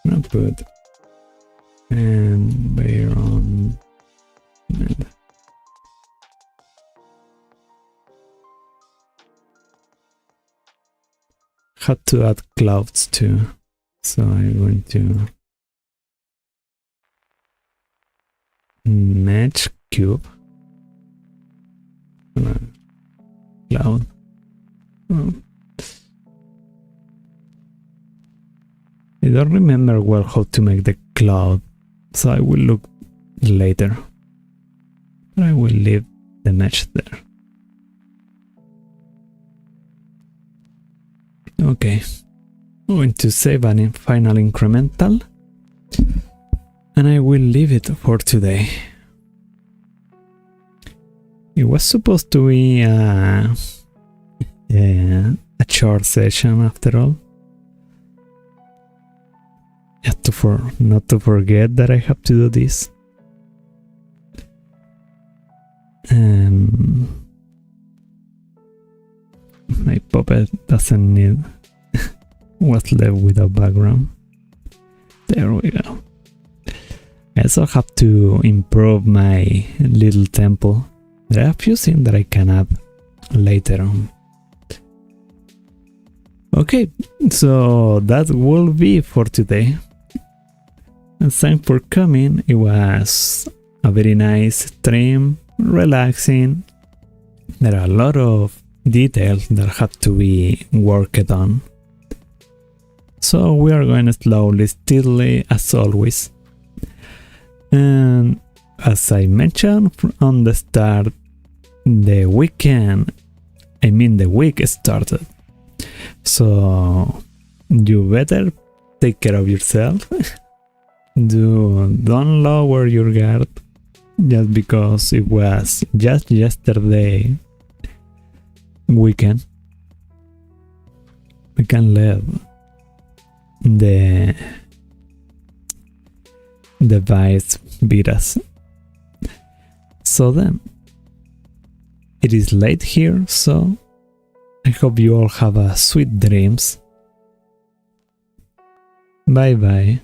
S1: I'm gonna put and bear on and had to add clouds too, so I'm going to match cube cloud. Oh. I don't remember well how to make the cloud, so I will look later. But I will leave the mesh there. Okay, I'm going to save an final incremental, and I will leave it for today. It was supposed to be a short session after all. Not to forget that I have to do this. My puppet doesn't need what's left without background. There we go. I also have to improve my little temple. There are a few things that I can add later on. Okay, so that will be for today. And thanks for coming. It was a very nice stream, relaxing. There are a lot of details that have to be worked on. So we are going slowly, steadily, as always. And as I mentioned on the start, the week started. So you better take care of yourself. Don't lower your guard just because it was just yesterday weekend. We can let the vibes beat us. So then, it is late here, so I hope you all have a sweet dreams. Bye bye.